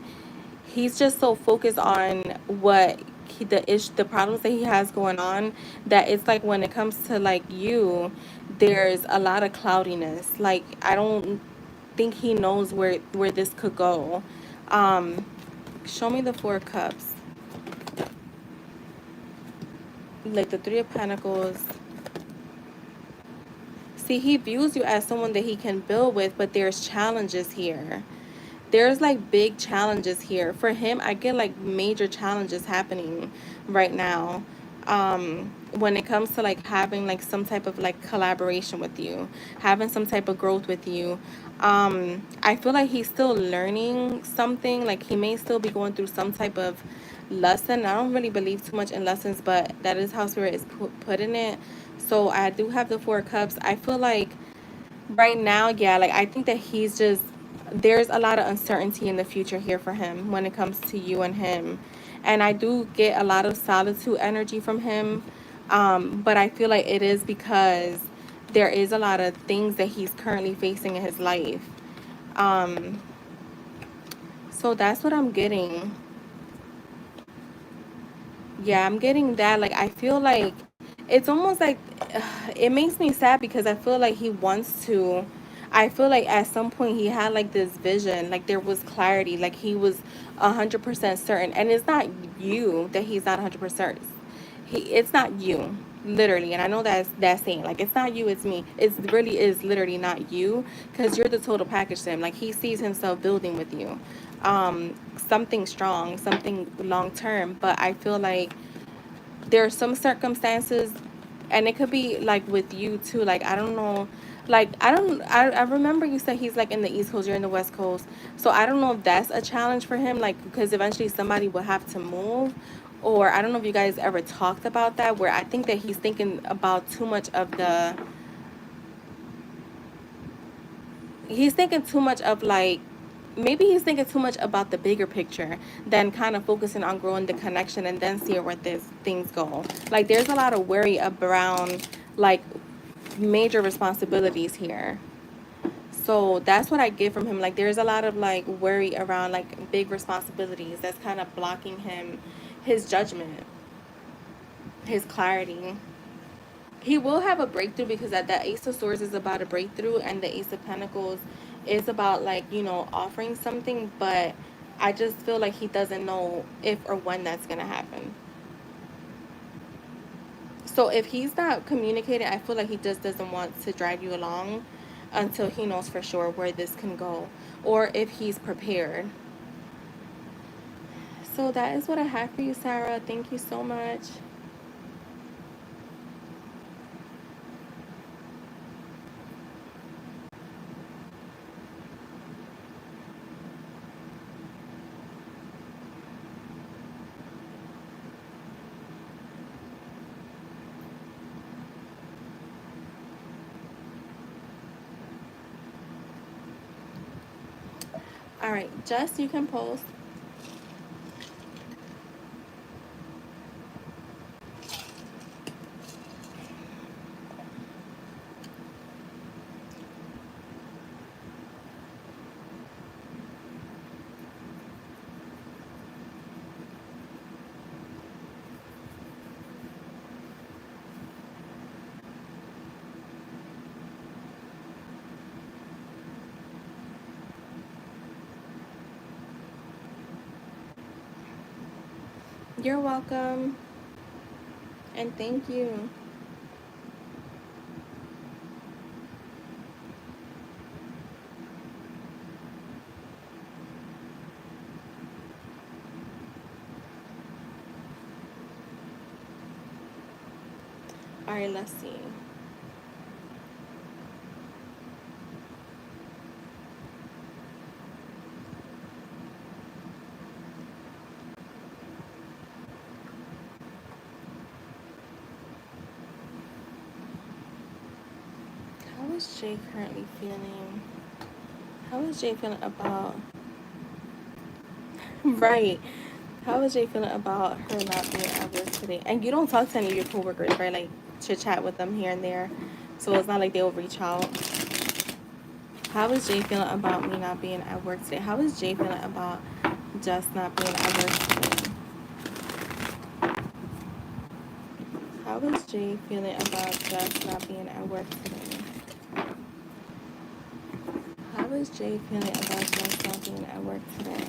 he's just so focused on what the problems that he has going on, that it's like when it comes to like you, there's a lot of cloudiness. Like I don't think he knows where this could go. um Show me the Four of Cups. Like the Three of Pentacles. See, he views you as someone that he can build with, but there's challenges here. There's like big challenges here for him. I get like major challenges happening right now, when it comes to like having like some type of like collaboration with you, having some type of growth with you. I feel like he's still learning something. Like he may still be going through some type of lesson. I don't really believe too much in lessons, but that is how Spirit is putting it. So I do have the Four of Cups. I feel like right now, yeah, like I think that he's just, there's a lot of uncertainty in the future here for him when it comes to you and him. And I do get a lot of solitude energy from him. But I feel like it is because there is a lot of things that he's currently facing in his life. Um, so that's what I'm getting. Yeah, I'm getting that. Like, I feel like it's almost like it makes me sad because I feel like he wants to. I feel like at some point he had like this vision, like there was clarity, like he was 100% certain. And it's not you that he's not 100%. It's not you, literally. And I know that's saying like it's not you, it's me. It really is literally not you because you're the total package to him. Like he sees himself building with you, something strong, something long term. But I feel like there are some circumstances, and it could be like with you too, like I don't know, like I remember you said he's like in the East Coast, you're in the West Coast, so I don't know if that's a challenge for him, like because eventually somebody will have to move. Or I don't know if you guys ever talked about that, where I think that he's thinking about too much of the, he's thinking too much of like, maybe he's thinking too much about the bigger picture than kind of focusing on growing the connection and then seeing where this things go. Like there's a lot of worry around like major responsibilities here. So that's what I get from him. Like there's a lot of like worry around like big responsibilities that's kind of blocking him, his judgment, his clarity. He will have a breakthrough because that Ace of Swords is about a breakthrough, and the Ace of Pentacles is about like offering something. But I just feel like he doesn't know if or when that's gonna happen. So if he's not communicating, I feel like he just doesn't want to drag you along until he knows for sure where this can go, or if he's prepared. So that is what I have for you, Sarah. Thank you so much. All right, Jess, you can post. You're welcome, and thank you. All right, let's see. How is Jay currently feeling? How is Jay feeling about right? How is Jay feeling about her not being at work today? And you don't talk to any of your coworkers, right? Like chit chat with them here and there, so it's not like they'll reach out. How is Jay feeling about me not being at work today? How is Jay feeling about just not being at work today? How is Jay feeling about just not being at work today? How is Jay feeling about just not being at work today?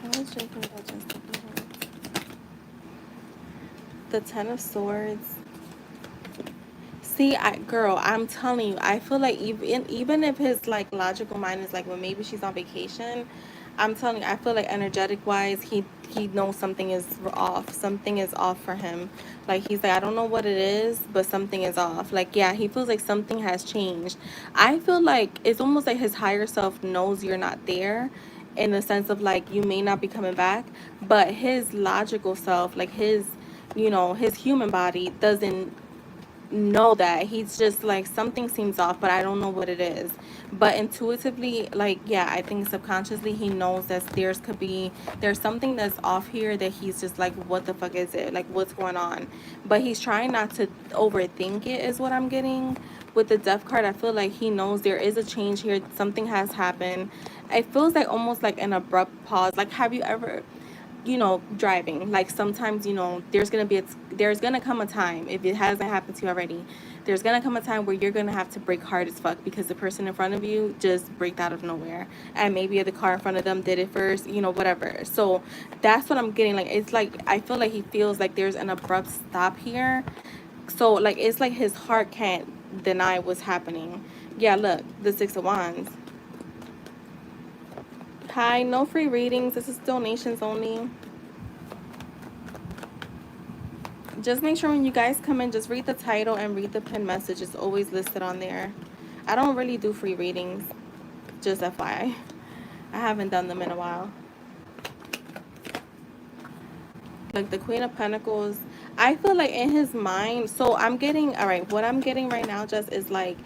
How is Jay feeling about just not being at work? The Ten of Swords. See, girl, I'm telling you, I feel like even if his like logical mind is like, well, maybe she's on vacation. I'm telling you, I feel like energetic wise, he knows something is off. Something is off for him. Like he's like, I don't know what it is, but something is off. Like yeah, he feels like something has changed. I feel like it's almost like his higher self knows you're not there, in the sense of like you may not be coming back, but his logical self, like his, his human body doesn't know that. He's just like, something seems off, but I don't know what it is. But intuitively, like, yeah, I think subconsciously he knows that there's something that's off here, that he's just like, what the fuck is it? Like, what's going on? But he's trying not to overthink it, is what I'm getting. With the death card, I feel like he knows there is a change here. Something has happened. It feels like almost like an abrupt pause. Like, have you ever, driving, like, sometimes, there's gonna come a time, if it hasn't happened to you already, there's gonna come a time where you're gonna have to brake hard as fuck because the person in front of you just braked out of nowhere, and maybe the car in front of them did it first, whatever. So that's what I'm getting. Like, it's like, I feel like he feels like there's an abrupt stop here. So, like, it's like his heart can't deny what's happening. Yeah, look, the Six of Wands. Hi, no free readings, this is donations only. Just make sure when you guys come in, just read the title and read the pin message. It's always listed on there. I don't really do free readings, just FYI. I haven't done them in a while. Like the Queen of Pentacles, I feel like in his mind, so I'm getting, all right, what I'm getting right now just is like,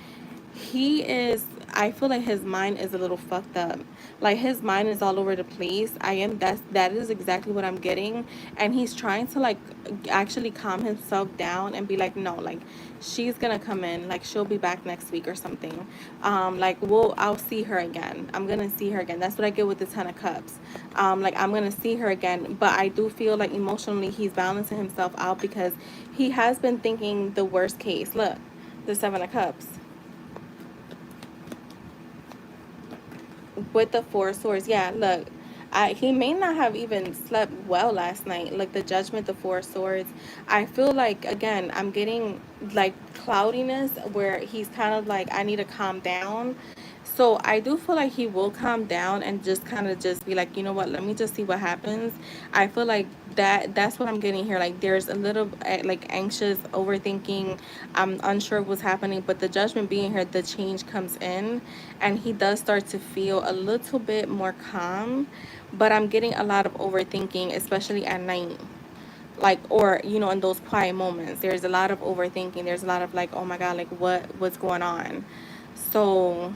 he is, I feel like his mind is a little fucked up. Like, his mind is all over the place. That is exactly what I'm getting. And he's trying to, like, actually calm himself down and be like, no, like, she's gonna come in, like, she'll be back next week or something. Like, I'll see her again. I'm gonna see her again. That's what I get with the Ten of Cups. Like, I'm gonna see her again. But I do feel like emotionally he's balancing himself out, because he has been thinking the worst case. Look, the Seven of Cups with the Four of Swords. Yeah, look, he may not have even slept well last night. Like the Judgment, the Four of Swords. I feel like, again, I'm getting like cloudiness where he's kind of like, I need to calm down. So I do feel like he will calm down and just kind of just be like, you know what, let me just see what happens. I feel like that's what I'm getting here. Like, there's a little like anxious, overthinking. I'm unsure of what's happening, but the Judgment being here, the change comes in, and he does start to feel a little bit more calm. But I'm getting a lot of overthinking, especially at night. Like, or, in those quiet moments, there's a lot of overthinking. There's a lot of like, oh my God, like, what's going on? So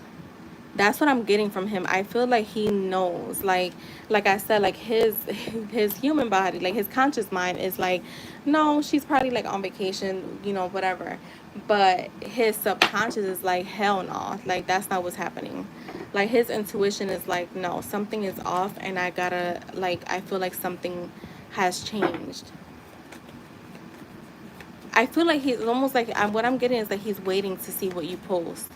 that's what I'm getting from him. I feel like he knows, like I said, like his human body, like his conscious mind is like, no, she's probably like on vacation, whatever. But his subconscious is like, hell no, like that's not what's happening. Like, his intuition is like, no, something is off, and I gotta, like, I feel like something has changed. I feel like he's almost like, what I'm getting is that he's waiting to see what you post.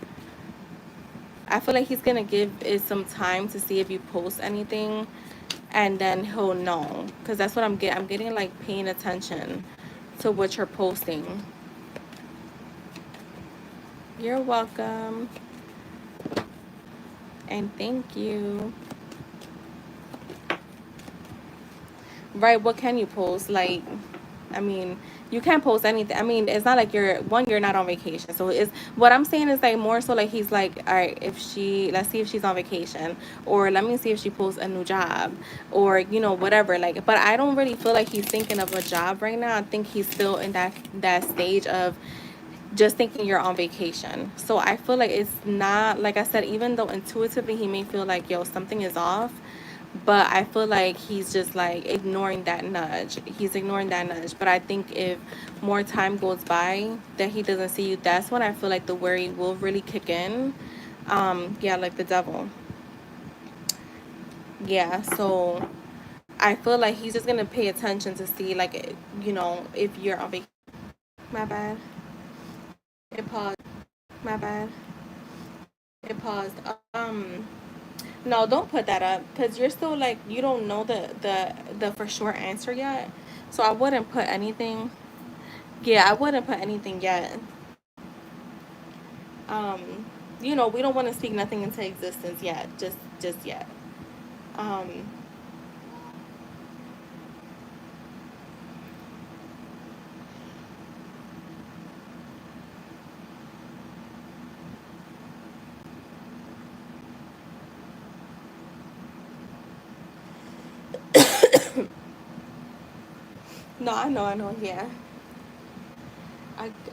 I feel like he's gonna give it some time to see if you post anything, and then he'll know. Because that's what I'm getting. I'm getting like paying attention to what you're posting. You're welcome. And thank you. Right, what can you post? Like, I mean, you can't post anything. I mean, it's not like you're not on vacation. So it's, what I'm saying is like, more so like, he's like, all right, let's see if she's on vacation, or let me see if she posts a new job, or, whatever. Like, but I don't really feel like he's thinking of a job right now. I think he's still in that stage of just thinking you're on vacation. So I feel like it's not, like I said, even though intuitively he may feel like, yo, something is off, but I feel like he's just like ignoring that nudge. He's ignoring that nudge. But I think if more time goes by that he doesn't see you, that's when I feel like the worry will really kick in. Yeah, like the Devil. Yeah, so I feel like he's just gonna pay attention to see, like, if you're on vacation. My bad. It paused. My bad. It paused. No, don't put that up, because you're still like, you don't know the for sure answer yet. So I wouldn't put anything. Yeah, I wouldn't put anything yet. Um, we don't want to speak nothing into existence yet. Just yet. Um, no, I know, yeah.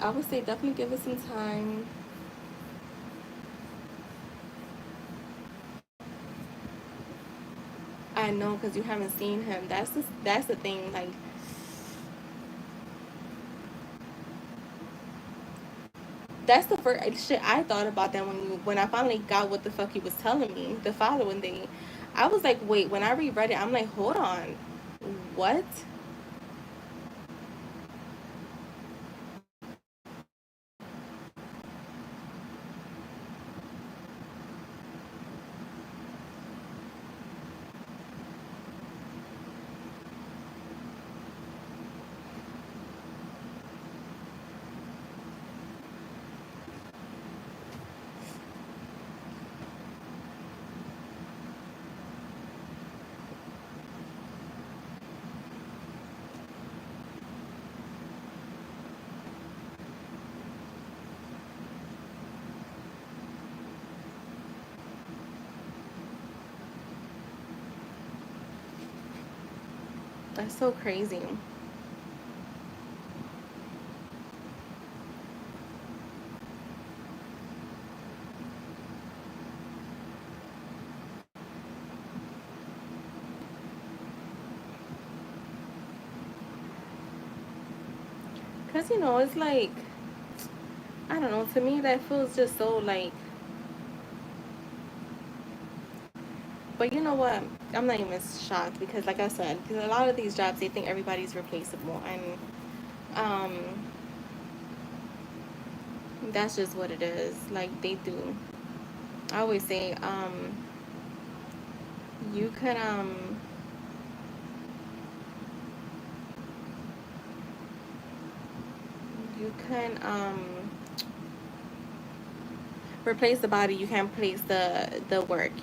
I would say definitely give it some time. I know because you haven't seen him. That's the thing. Like that's the first shit I thought about that when I finally got what the fuck he was telling me the following day. I was like, wait. When I reread it, I'm like, hold on, what? That's so crazy. Cause it's like I don't know. To me, that feels just so like. But you know what? I'm not even shocked because, like I said, because a lot of these jobs they think everybody's replaceable, and um, that's just what it is. Like they do. I always say, you can you can replace the body. You can't replace the work.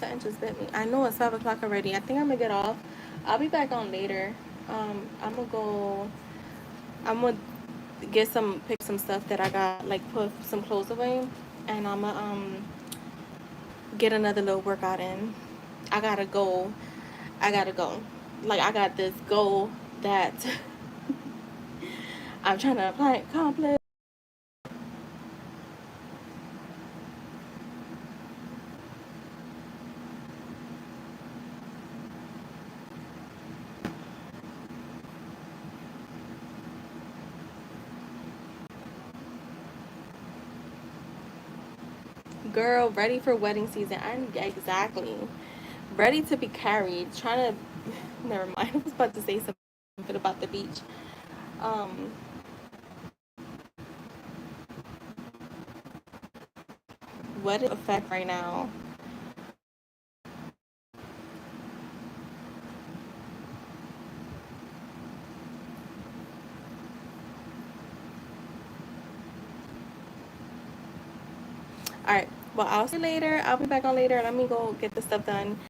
Something just bit me. I know it's 5 o'clock already. I think I'm gonna get off. I'll be back on later. I'm gonna go. I'm gonna pick some stuff that I got, like put some clothes away, and I'm gonna get another little workout in. I gotta go. I gotta go. Like I got this goal that I'm trying to accomplish. Girl, ready for wedding season. I'm exactly ready to be carried. Trying to. Never mind. I was about to say something about the beach. Um, what is effect right now? All right. Well, I'll see you later. I'll be back on later. Let me go get this stuff done.